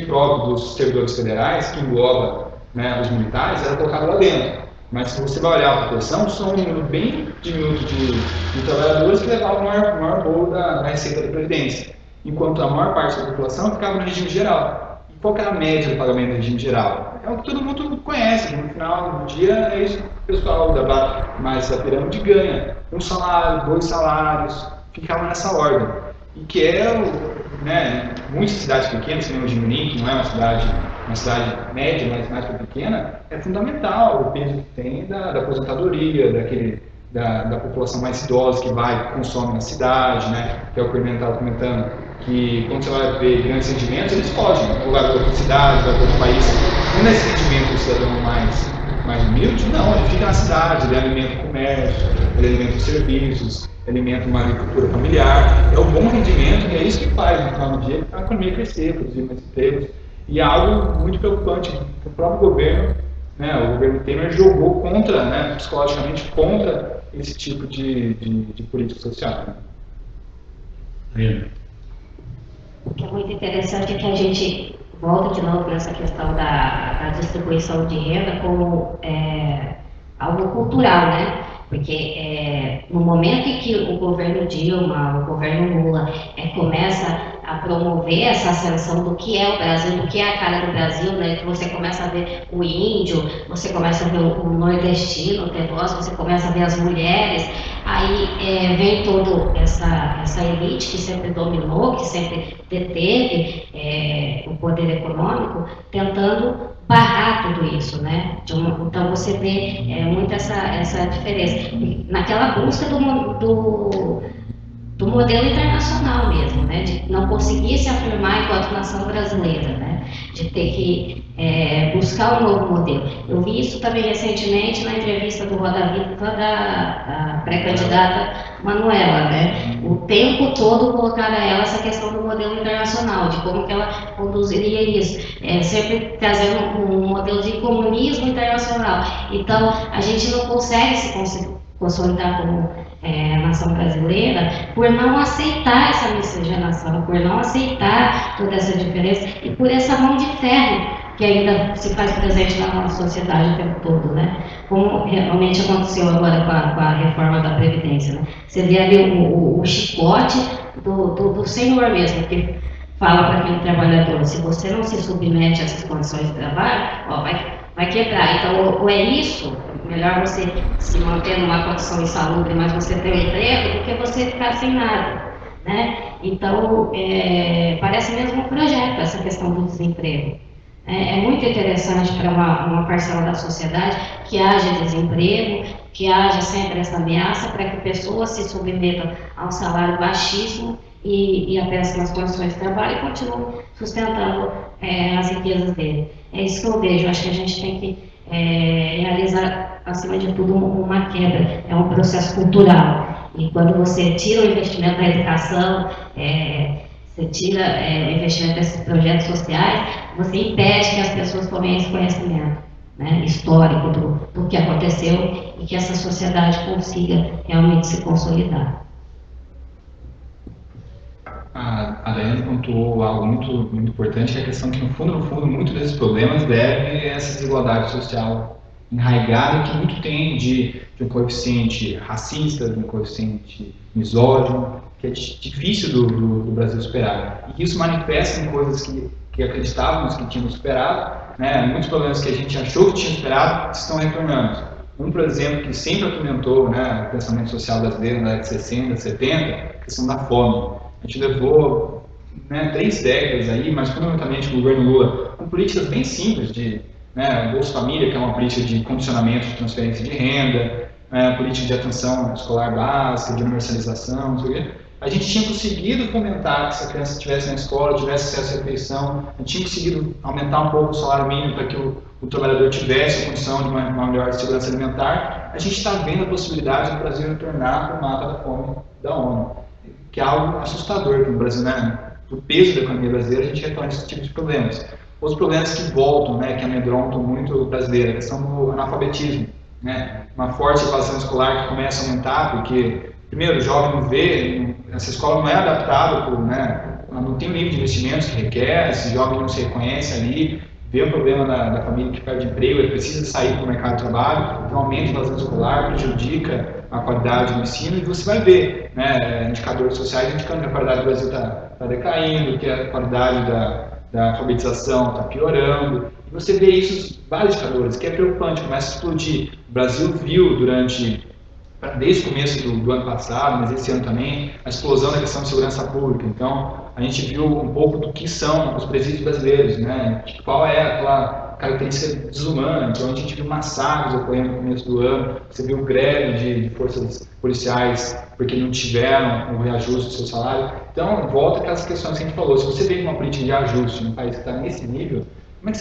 próprio dos servidores federais, que engloba, né, os militares, era colocado lá dentro. Mas se você vai olhar a proteção, são um número bem diminuto de trabalhadores que levavam o maior bolo da receita da Previdência, enquanto a maior parte da população ficava no regime geral. E qual que era a média do pagamento do regime geral? É o que todo mundo conhece, no final do dia é isso que o pessoal mais da pirâmide ganha. Um salário, 2 salários, ficava nessa ordem. E que é, né, muitas cidades pequenas, como o Jimirim, que não é uma cidade média, mas mais pequena, é fundamental o peso que tem da aposentadoria, da população mais idosa que consome na cidade, né, que é o que o estava comentando, que quando você vai ver grandes rendimentos, eles fogem, ou vai para outra cidade, vai para outro país. Quando esse rendimento do cidadão mais humilde, não, ele fica na cidade, ele alimenta o comércio, ele alimenta os serviços, ele alimenta uma agricultura familiar. É um bom rendimento e é isso que faz, no final do dia, a economia crescer, produzir mais empregos. E é algo muito preocupante que o próprio governo, né, o governo Temer jogou contra, né, psicologicamente contra esse tipo de política social. Né? O que é muito interessante é que a gente volta de novo nessa questão da distribuição de renda como algo cultural, né? Porque no momento em que o governo Dilma, o governo Lula começa a promover essa ascensão do que é o Brasil, do que é a cara do Brasil, né? Que você começa a ver o índio, você começa a ver o nordestino, o negócio, você começa a ver as mulheres, aí vem toda essa elite que sempre dominou, que sempre deteve o poder econômico, tentando barrar tudo isso, né? Então você vê muito essa diferença. Naquela busca do modelo internacional mesmo, né? De não conseguir se afirmar enquanto nação brasileira, né? De ter que buscar um novo modelo. Eu vi isso também recentemente na entrevista do Roda Viva da pré-candidata Manuela, né? O tempo todo colocaram a ela essa questão do modelo internacional, de como que ela conduziria isso, sempre trazendo um modelo de comunismo internacional. Então, a gente não consegue se consolidar como nação brasileira por não aceitar essa miscigenação, por não aceitar toda essa diferença e por essa mão de ferro que ainda se faz presente na nossa sociedade o tempo todo, né? Como realmente aconteceu agora com a reforma da Previdência, né? Você vê ali o chicote do senhor mesmo, que fala para aquele trabalhador, se você não se submete a essas condições de trabalho, vai quebrar. Então, ou é isso, melhor você se manter numa condição insalubre, mas você ter um emprego, do que você ficar sem nada. né? Então, parece mesmo um projeto essa questão do desemprego. É muito interessante para uma parcela da sociedade que haja desemprego, que haja sempre essa ameaça para que pessoas se submetam a um salário baixíssimo e a péssimas condições de trabalho e continuem sustentando as riquezas dele. É isso que eu vejo. Acho que a gente tem que realizar, acima de tudo, uma quebra. É um processo cultural. E quando você tira o investimento da educação, você tira o investimento desses projetos sociais, você impede que as pessoas tomem esse conhecimento, né, histórico do que aconteceu e que essa sociedade consiga realmente se consolidar. A Daiane pontuou algo muito importante, que é a questão que, no fundo, muitos desses problemas devem a essa desigualdade social enraizada que muito tem de um coeficiente racista, de um coeficiente misógino, que é difícil do Brasil superar. E isso manifesta em coisas que acreditávamos que tínhamos superado, né? Muitos problemas que a gente achou que tinha superado estão retornando. Por exemplo, que sempre atormentou, né, o pensamento social brasileiro na década de 60, 70, a questão da fome. A gente levou 3 décadas aí, mas fundamentalmente o governo Lula, com políticas bem simples de Bolsa Família, que é uma política de condicionamento de transferência de renda, política de atenção escolar básica, de universalização, não sei o quê. A gente tinha conseguido fomentar que essa criança estivesse na escola, tivesse acesso à refeição, a gente tinha conseguido aumentar um pouco o salário mínimo para que o trabalhador tivesse a condição de uma melhor segurança alimentar. A gente está vendo a possibilidade do Brasil retornar para o mapa da fome da ONU, que é algo assustador que no Brasil, do peso da economia brasileira, a gente retorna esse tipo de problemas. Os problemas que voltam, que amedrontam muito o brasileiro, a questão do analfabetismo, uma forte evasão escolar que começa a aumentar, porque, primeiro, o jovem não vê, essa escola não é adaptável, não tem o nível de investimentos que requer, esse jovem não se reconhece ali, vê o problema da família que perde emprego, ele precisa sair para o mercado de trabalho, então aumenta a evasão escolar, prejudica a qualidade do ensino, e você vai ver indicadores sociais indicando que a qualidade do Brasil está decaindo, que a qualidade da alfabetização está piorando, e você vê isso em vários indicadores, que é preocupante, começa a explodir. O Brasil viu desde o começo do ano passado, mas esse ano também, a explosão da questão de segurança pública. Então, a gente viu um pouco do que são os presídios brasileiros, qual é aquela característica desumana. Então, a gente viu massacres ocorrendo no começo do ano, você viu greve de forças policiais porque não tiveram o reajuste do seu salário. Então, volta aquelas questões que a gente falou. Se você vem com uma política de ajuste num país que está nesse nível, como é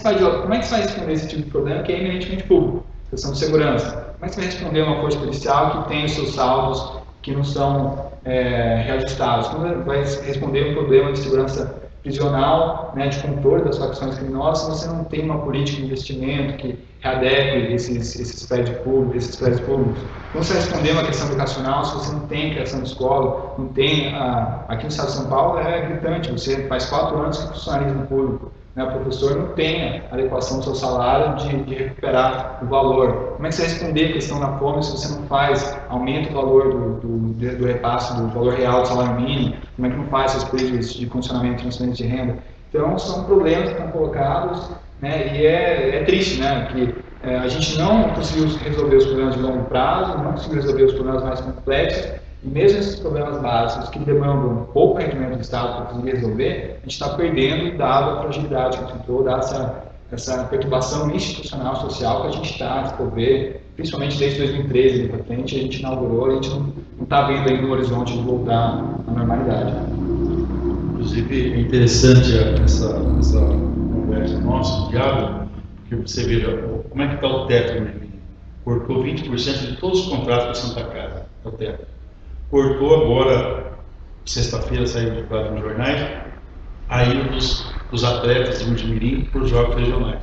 que você vai responder esse tipo de problema que é eminentemente público? Questão de segurança. Como é que você vai responder a uma força policial que tem os seus saldos que não são reajustados? Como vai responder um problema de segurança prisional, de controle das facções criminosas, se você não tem uma política de investimento que readeque esses prédios públicos? Como você vai responder uma questão educacional se você não tem criação de escola, não tem... Aqui no estado de São Paulo é gritante, você faz 4 anos que funcionalismo público. O professor não tem a adequação do seu salário de recuperar o valor. Como é que você vai responder a questão da fome se você não faz, aumenta o valor do repasse, do valor real do salário mínimo? Como é que não faz essas políticas de condicionamento de transferência de renda? Então, são problemas que estão colocados, e é triste, que a gente não conseguiu resolver os problemas de longo prazo, não conseguiu resolver os problemas mais complexos, e mesmo esses problemas básicos que demandam pouco rendimento do Estado para conseguir resolver, a gente está perdendo, dado a fragilidade que a gente entrou, dada essa perturbação institucional, social que a gente está a desenvolver, principalmente desde 2013 para frente, a gente inaugurou, a gente não está vendo ainda no horizonte de voltar à normalidade. Inclusive, é interessante essa conversa nossa, diálogo, porque você veja como é que está o teto no Emílio. Cortou 20% de todos os contratos da Santa Casa, é o teto. Cortou agora, sexta-feira saiu divulgado nos jornais, a ida dos atletas de Mojimirim para os jogos regionais,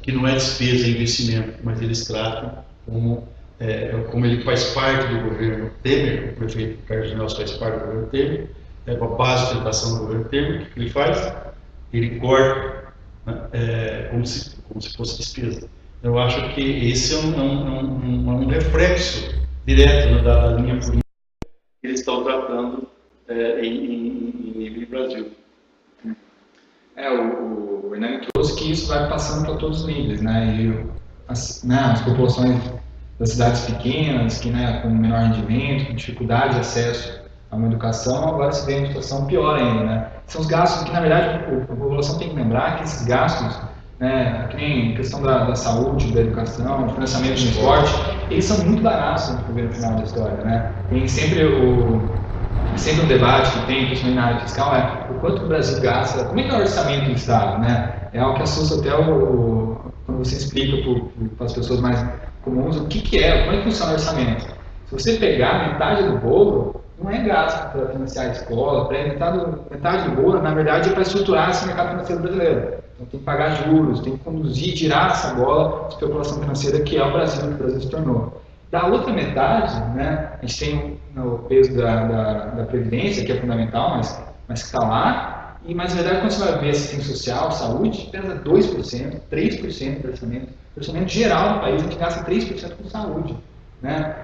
que não é despesa, é investimento, mas eles tratam como ele faz parte do governo Temer, o prefeito Carlos Nelson faz parte do governo Temer, é a base de sustentação do governo Temer. O que ele faz? Ele corta como se fosse despesa. Eu acho que esse é um reflexo direto da linha política que eles estão tratando em nível de Brasil. O Hernani trouxe que isso vai passando para todos os níveis, e as populações das cidades pequenas, que com menor rendimento, com dificuldade de acesso a uma educação, agora se vê em uma situação pior ainda, né? São os gastos que, na verdade, a população tem que lembrar que esses gastos, né, que nem a questão da saúde, da educação, do financiamento do esporte, eles são muito baratos no final da história, né? Tem sempre um debate que tem, principalmente na área fiscal, o quanto o Brasil gasta, como é que é o orçamento do Estado, né? É algo que assusta até quando você explica para as pessoas mais comuns o que é, como é que funciona o orçamento. Se você pegar metade do bolo, não é gasto para financiar a escola, metade do bolo, na verdade, é para estruturar esse mercado financeiro brasileiro. Então tem que pagar juros, tem que conduzir, girar essa bola de especulação financeira que é o Brasil, que o Brasil se tornou. Da outra metade, né, a gente tem o peso da Previdência, que é fundamental, mas que está lá, mas na verdade quando você vai ver assistência social, saúde, pesa 2%, 3% do orçamento. O orçamento geral do país, a gente gasta 3% com saúde. Né?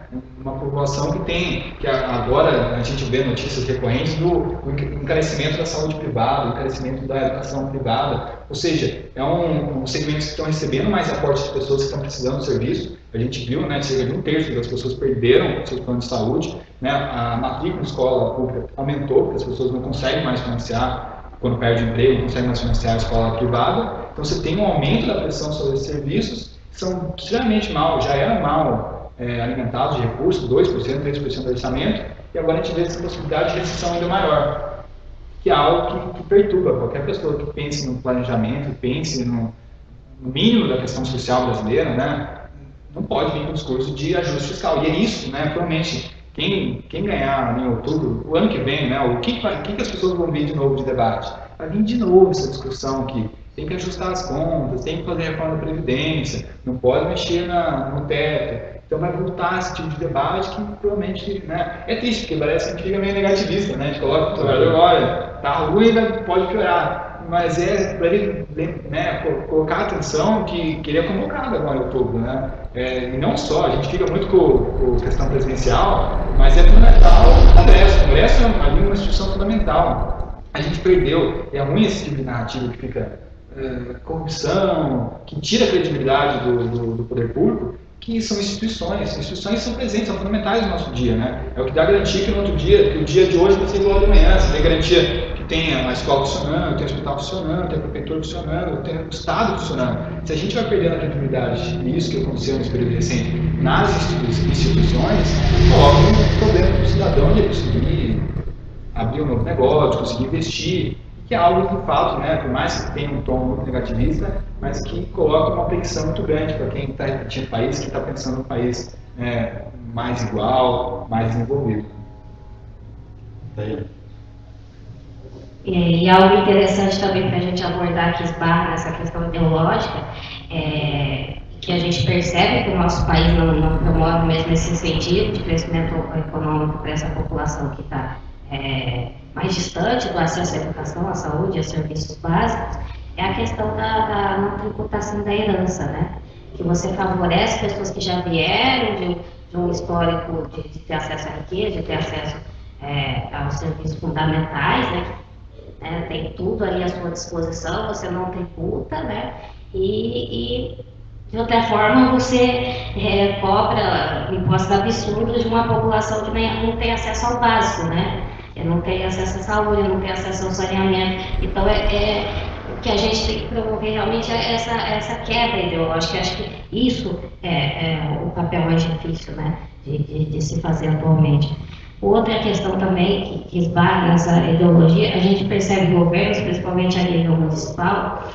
Uma população que agora a gente vê notícias recorrentes do encarecimento da saúde privada, do encarecimento da educação privada, ou seja, é um segmento que estão recebendo mais aporte de pessoas que estão precisando do serviço. A gente viu, né, cerca de 1/3 das pessoas perderam seus planos de saúde, né? A matrícula em escola pública aumentou, porque as pessoas não conseguem mais financiar, quando perde o emprego, não conseguem mais financiar a escola privada. Então você tem um aumento da pressão sobre esses serviços, que são extremamente já eram mal alimentados de recursos, 2%, 3% do orçamento, e agora a gente vê essa possibilidade de recessão ainda maior, que é algo que perturba qualquer pessoa que pense no planejamento, pense no mínimo da questão social brasileira, né? Não pode vir com o discurso de ajuste fiscal. E é isso, né? Provavelmente, quem ganhar em outubro, o ano que vem, né? O que as pessoas vão vir de novo de debate? Vai vir de novo essa discussão que tem que ajustar as contas, tem que fazer reforma da Previdência, não pode mexer no teto. Então vai voltar esse tipo de debate que provavelmente, né, é triste, porque parece que a gente fica meio negativista, né? A gente coloca o trabalhador, olha, tá ruim, pode piorar. Mas é para ele, né, colocar atenção que ele é convocado agora em outubro, né? E não só, a gente fica muito com a questão presidencial, mas é fundamental o Congresso. O Congresso é uma instituição fundamental. A gente perdeu, é ruim esse tipo de narrativa que fica corrupção, que tira a credibilidade do poder público, que são instituições são presentes, são fundamentais no nosso dia, né? É o que dá garantia que no outro dia, que o dia de hoje vai ser igual ao de amanhã, você tem garantia que tem a escola funcionando, tem o hospital funcionando, tem a prefeitura funcionando, tem o Estado funcionando. Se a gente vai perdendo a credibilidade, isso que aconteceu nesse período recente, nas instituições, coloca um problema para o cidadão de conseguir abrir um novo negócio, conseguir investir, que é algo que, de fato, né, por mais que tenha um tom muito negativista, mas que coloca uma tensão muito grande para quem está repetindo o país, que está pensando no país mais igual, mais desenvolvido. E algo interessante também para a gente abordar que esbarra nessa questão ideológica, que a gente percebe que o nosso país não promove mesmo esse incentivo de crescimento econômico para essa população que está mais distante do acesso à educação, à saúde, a serviços básicos, é a questão da não tributação da herança, né? Que você favorece pessoas que já vieram de um histórico de ter acesso à riqueza, de ter acesso aos serviços fundamentais, né? Tem tudo ali à sua disposição, você não tributa, né? E de outra forma, você cobra impostos absurdos de uma população que não tem acesso ao básico, né? Não tem acesso à saúde, não tem acesso ao saneamento. Então, o que a gente tem que promover realmente é essa quebra ideológica. Acho que isso é o papel mais difícil, né, de se fazer atualmente. Outra questão também que esbarra nessa ideologia, a gente percebe governos, principalmente a nível municipal,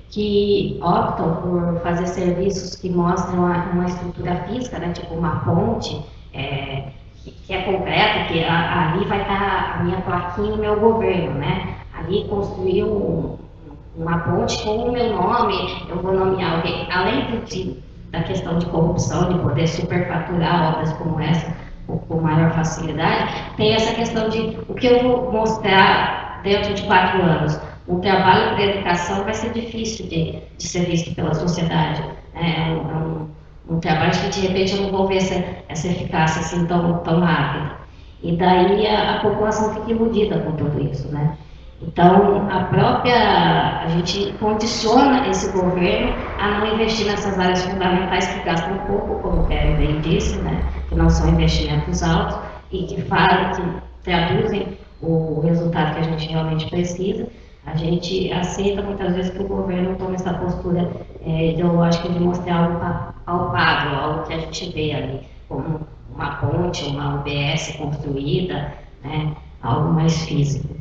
que optam por fazer serviços que mostram uma estrutura física, né, tipo uma ponte, que é concreta, que ali vai estar a minha plaquinha no meu governo, né? Ali construir uma ponte com o meu nome, eu vou nomear alguém. Além da questão de corrupção, de poder superfaturar obras como essa com maior facilidade, tem essa questão de o que eu vou mostrar dentro de 4 anos. O trabalho de educação vai ser difícil de ser visto pela sociedade. Um trabalho que de repente eu não vou ver essa eficácia assim tão rápida. E daí a população fica iludida com tudo isso, né? Então, a gente condiciona esse governo a não investir nessas áreas fundamentais que gastam pouco, como o Kevin bem disse, né? Que não são investimentos altos e que traduzem o resultado que a gente realmente precisa. A gente aceita muitas vezes que o governo tome essa postura ideológica de mostrar algo palpável, algo que a gente vê ali, como uma ponte, uma UBS construída, né, algo mais físico.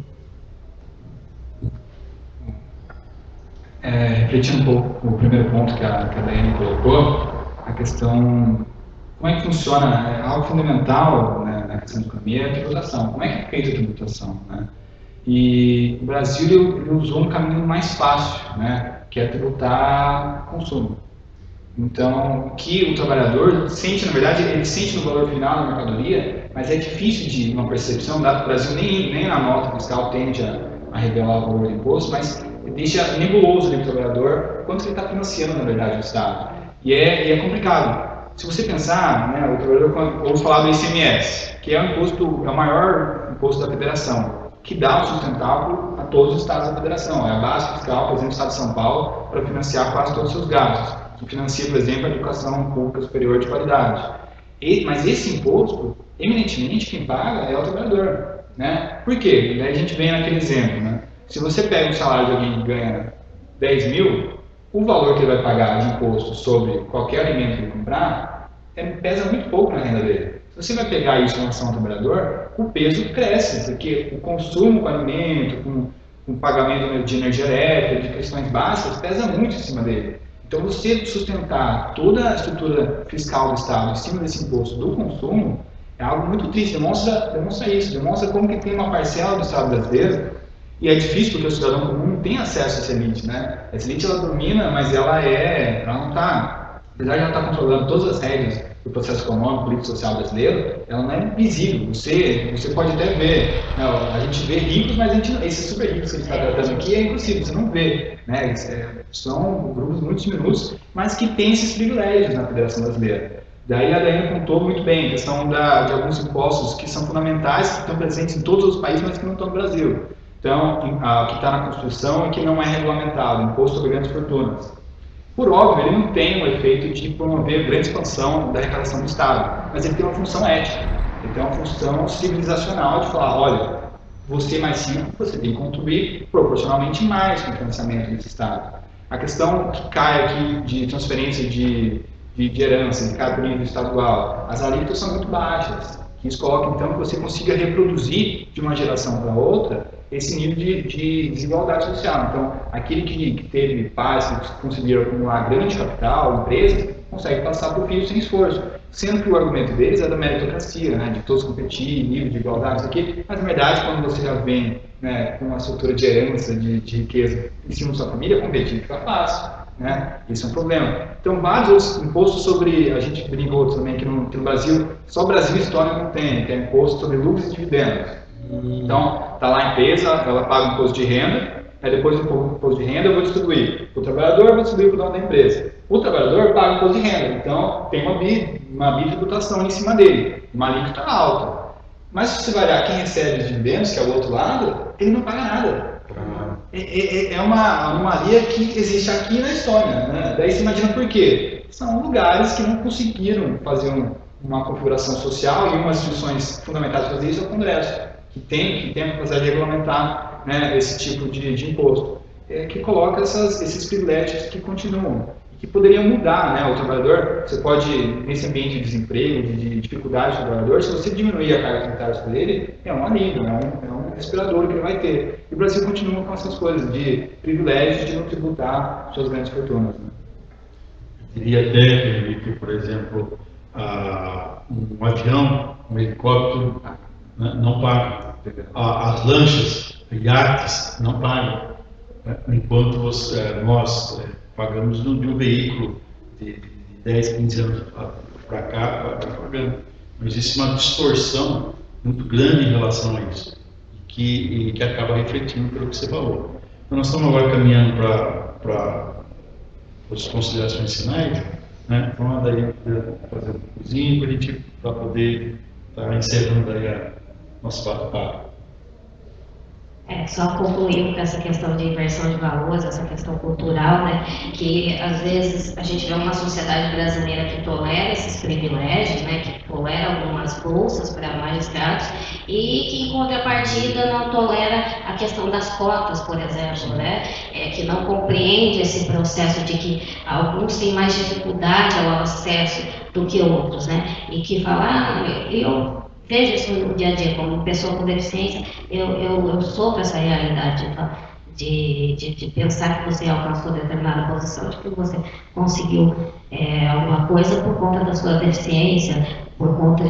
Refletindo um pouco o primeiro ponto que a Daiane colocou, a questão, como é que funciona, algo fundamental, né, na questão de economia é a tributação. Como é que é feita a tributação, né? E o Brasil ele usou um caminho mais fácil, né, que é tributar consumo. Então, que o trabalhador sente, na verdade, ele sente no valor final da mercadoria, mas é difícil de uma percepção, dado que o Brasil nem na nota fiscal tende a revelar o valor do imposto, mas deixa nebuloso ali para o trabalhador quanto ele está financiando, na verdade, o Estado. E é complicado. Se você pensar, né, o trabalhador, vamos falar do ICMS, que é o maior imposto da federação, que dá o sustentável a todos os estados da federação. É a base fiscal, por exemplo, do estado de São Paulo, para financiar quase todos os seus gastos, que financia, por exemplo, a educação pública superior de qualidade. Mas esse imposto, eminentemente, quem paga é o trabalhador, né? Por quê? Daí a gente vem naquele exemplo, né? Se você pega o salário de alguém que ganha 10 mil, o valor que ele vai pagar de imposto sobre qualquer alimento que ele comprar pesa muito pouco na renda dele. Se você vai pegar isso em relação ao trabalhador, o peso cresce, porque o consumo com alimento, com o pagamento de energia elétrica, de questões básicas, pesa muito em cima dele. Então, você sustentar toda a estrutura fiscal do Estado em cima desse imposto do consumo é algo muito triste, demonstra isso, demonstra como que tem uma parcela do Estado brasileiro, e é difícil porque o cidadão comum não tem acesso a essa elite, né? Essa elite ela domina, mas ela não está, apesar de ela estar controlando todas as regras do processo econômico, político e social brasileiro, ela não é visível. Você pode até ver, não, a gente vê ricos, mas esses super ricos que a gente está tratando aqui é impossível, você não vê, né? São grupos muito diminutos, mas que têm esses privilégios na Federação Brasileira. Daí a Daiane contou muito bem a questão de alguns impostos que são fundamentais, que estão presentes em todos os países, mas que não estão no Brasil. Então, o que está na Constituição e que não é regulamentado, imposto sobre grandes fortunas. Por óbvio, ele não tem o efeito de promover grande expansão da arrecadação do Estado, mas ele tem uma função ética, ele tem uma função civilizacional de falar, olha, você mais rico, você tem que contribuir proporcionalmente mais com o financiamento desse Estado. A questão que cai aqui de transferência de herança, de cada nível estadual, as alíquotas são muito baixas. Isso coloca, então, que você consiga reproduzir de uma geração para outra esse nível de desigualdade social. Então, aquele que teve pais, que conseguiram acumular grande capital, empresas, consegue passar por filhos sem esforço. Sendo que o argumento deles é da meritocracia, né, de todos competir, nível de igualdade, isso aqui. Mas, na verdade, quando você já vem, né, com uma estrutura de herança, de riqueza em cima da sua família, competir fica fácil. Né? Isso é um problema. Então, vários outros impostos sobre, a gente brincou também que no Brasil, só o Brasil histórico não tem, que é imposto sobre lucros e dividendos. Então, está lá a empresa, ela paga imposto de renda, aí depois do imposto de renda eu vou distribuir para o trabalhador, eu vou distribuir para o dono da empresa. O trabalhador paga imposto de renda, então tem uma bitributação em cima dele, uma alíquota alta. Mas se você vai olhar quem recebe os dividendos, que é o outro lado, ele não paga nada. É uma anomalia que existe aqui na Estônia, né? Daí você imagina por quê? São lugares que não conseguiram fazer uma configuraração social e umas instituições fundamentais para fazer isso é o Congresso, que tem a capacidade de regulamentar, né, esse tipo de imposto, que coloca esses privilégios que continuam e que poderiam mudar, né? O trabalhador, você pode, nesse ambiente de desemprego, de dificuldade do trabalhador, se você diminuir a carga tributária sobre ele, é um alívio, é um respirador que ele vai ter. E o Brasil continua com essas coisas de privilégio de não tributar suas grandes fortunas. Né? Eu diria até que, por exemplo, um avião, um helicóptero, não paga. As lanchas, iates, não pagam. Enquanto nós pagamos de um veículo de 10, 15 anos para cá, pagando. Existe uma distorção muito grande em relação a isso, que acaba refletindo pelo que você falou. Então, nós estamos agora caminhando para as considerações finais, né? Então, daí fazer um cozinho para poder estar encerrando aí nosso bate-papo. Só concluindo com essa questão de inversão de valores, essa questão cultural, né, que às vezes a gente vê uma sociedade brasileira que tolera esses privilégios, né, que tolera algumas bolsas para magistrados e que em contrapartida não tolera a questão das cotas, por exemplo, né, que não compreende esse processo de que alguns têm mais dificuldade ao acesso do que outros, né, e que fala, eu vejo isso no dia a dia, como pessoa com deficiência, eu sofro essa realidade de pensar que você alcançou determinada posição, de que você conseguiu alguma coisa por conta da sua deficiência, por conta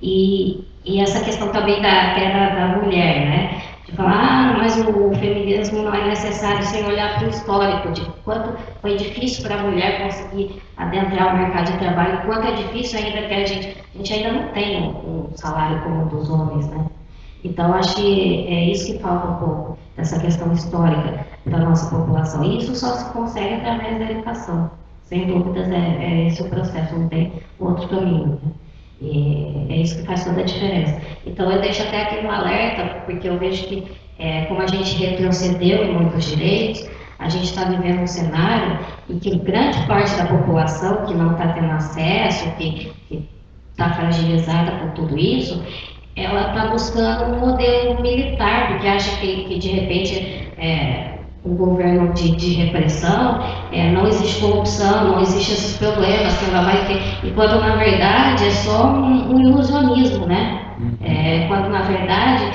e essa questão também da mulher, né? De falar, mas o feminismo não é necessário sem olhar para o histórico, de quanto foi difícil para a mulher conseguir adentrar o mercado de trabalho, quanto é difícil ainda que a gente ainda não tem um salário como o dos homens, né? Então, acho que é isso que falta um pouco, dessa questão histórica da nossa população. E isso só se consegue através da educação. Sem dúvidas, é esse o processo, não tem outro caminho, né? E é isso que faz toda a diferença. Então eu deixo até aqui um alerta, porque eu vejo que como a gente retrocedeu em muitos direitos, a gente está vivendo um cenário em que grande parte da população que não está tendo acesso, que está fragilizada por tudo isso, ela está buscando um modelo militar, porque acha que de repente um governo de repressão, não existe corrupção, não existem esses problemas que ela vai ter, e quando na verdade é só um ilusionismo, né? Quando na verdade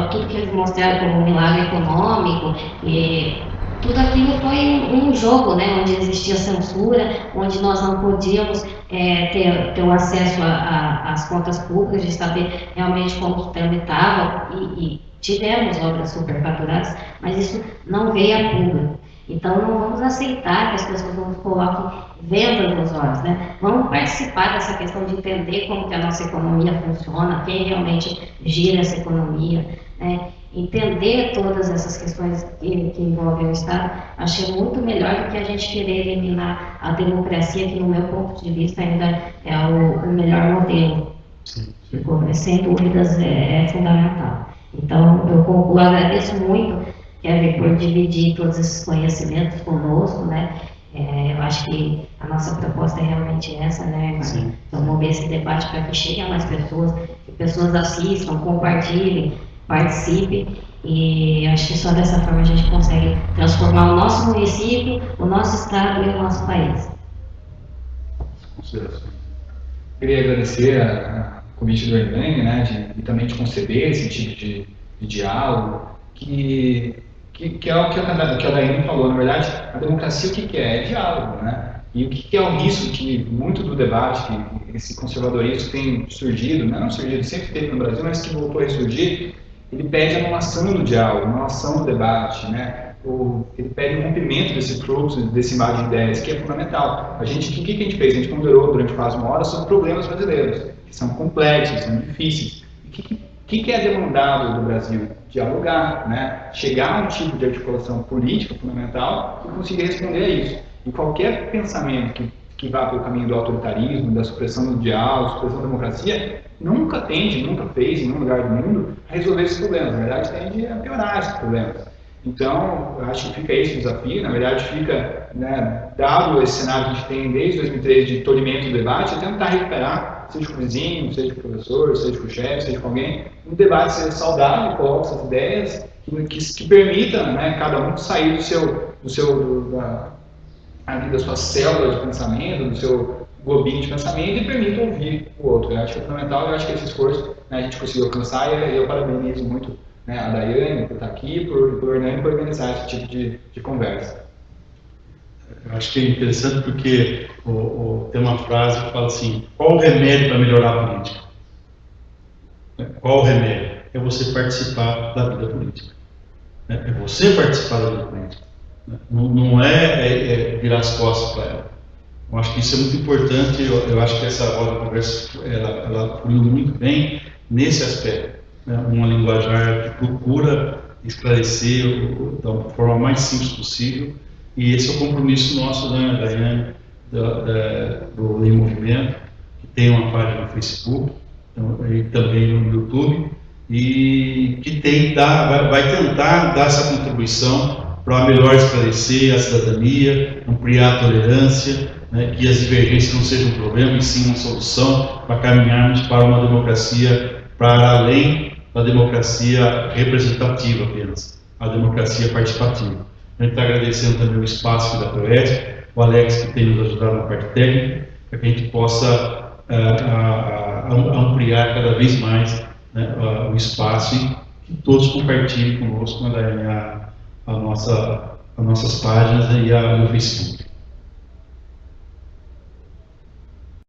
tudo que eles mostraram como um milagre econômico, e tudo aquilo foi um jogo, né? Onde existia censura, onde nós não podíamos ter o acesso às contas públicas, de saber realmente como que tramitava, e tivemos obras superfaturadas, mas isso não veio a público. Então não vamos aceitar que as pessoas nos coloquem venda nos olhos, né? Vamos participar dessa questão de entender como que a nossa economia funciona, quem realmente gira essa economia, né? Entender todas essas questões que envolvem o Estado. Achei muito melhor do que a gente querer eliminar a democracia, que no meu ponto de vista ainda é o melhor modelo. Sim. Sem dúvidas é fundamental. Então, eu agradeço muito, Kevin, por dividir todos esses conhecimentos conosco, né? Eu acho que a nossa proposta é realmente essa, né? Promover esse debate para que chegue a mais pessoas, que pessoas assistam, compartilhem, participem, e acho que só dessa forma a gente consegue transformar o nosso município, o nosso estado e o nosso país. Queria agradecer o convite do Hernani, né, de também de conceber esse tipo de diálogo, que é o que a Daiane falou. Na verdade, a democracia, o que é? É diálogo, né? E o que é o risco que muito do debate, que esse conservadorismo tem surgido, não surgido, sempre teve no Brasil, mas que voltou a ressurgir, ele pede a anulação do diálogo, a anulação do debate, né? Ele pede o rompimento desse fluxo, desse mar de ideias, que é fundamental. O que a gente fez? A gente ponderou durante quase uma hora sobre problemas brasileiros, que são complexos, são difíceis. O que é demandado do Brasil? Dialogar, né? Chegar a um tipo de articulação política fundamental e conseguir responder a isso. E qualquer pensamento que vá pelo caminho do autoritarismo, da supressão do diálogo, supressão da democracia, nunca fez em nenhum lugar do mundo a resolver esses problemas. Na verdade, tende a piorar esses problemas. Então, eu acho que fica esse desafio. Na verdade, fica, né, dado esse cenário que a gente tem desde 2013 de tolimento do debate, é tentar recuperar, seja com o vizinho, seja com o professor, seja com o chefe, seja com alguém, um debate seja saudável, coloque essas ideias que permitam, né, cada um sair da sua célula de pensamento, do seu globinho de pensamento, e permita ouvir o outro. Eu acho que é fundamental, eu acho que esse esforço, né, a gente conseguiu alcançar, e eu parabenizo muito, né, a Daiane por estar aqui, por Hernani por organizar esse tipo de conversa. Eu acho que é interessante porque tem uma frase que fala assim: qual o remédio para melhorar a política? Qual o remédio? É você participar da vida política. É você participar da vida política. Não é virar as costas para ela. Eu acho que isso é muito importante. Eu acho que essa hora de conversa ela fluiu muito bem nesse aspecto, né? Uma linguajar que procura esclarecer da forma mais simples possível, e esse é o compromisso nosso, né, Daiane, do Em Movimento, que tem uma página no Facebook e também no YouTube, e que vai tentar dar essa contribuição para melhor esclarecer a cidadania, ampliar a tolerância, né, que as divergências não sejam um problema, e sim uma solução para caminharmos para uma democracia para além da democracia representativa apenas, a democracia participativa. A gente está agradecendo também o espaço da Proesp, o Alex que tem nos ajudado na parte técnica, para que a gente possa ampliar cada vez mais, né, o espaço e que todos compartilhem conosco, né, as nossas páginas e o Facebook.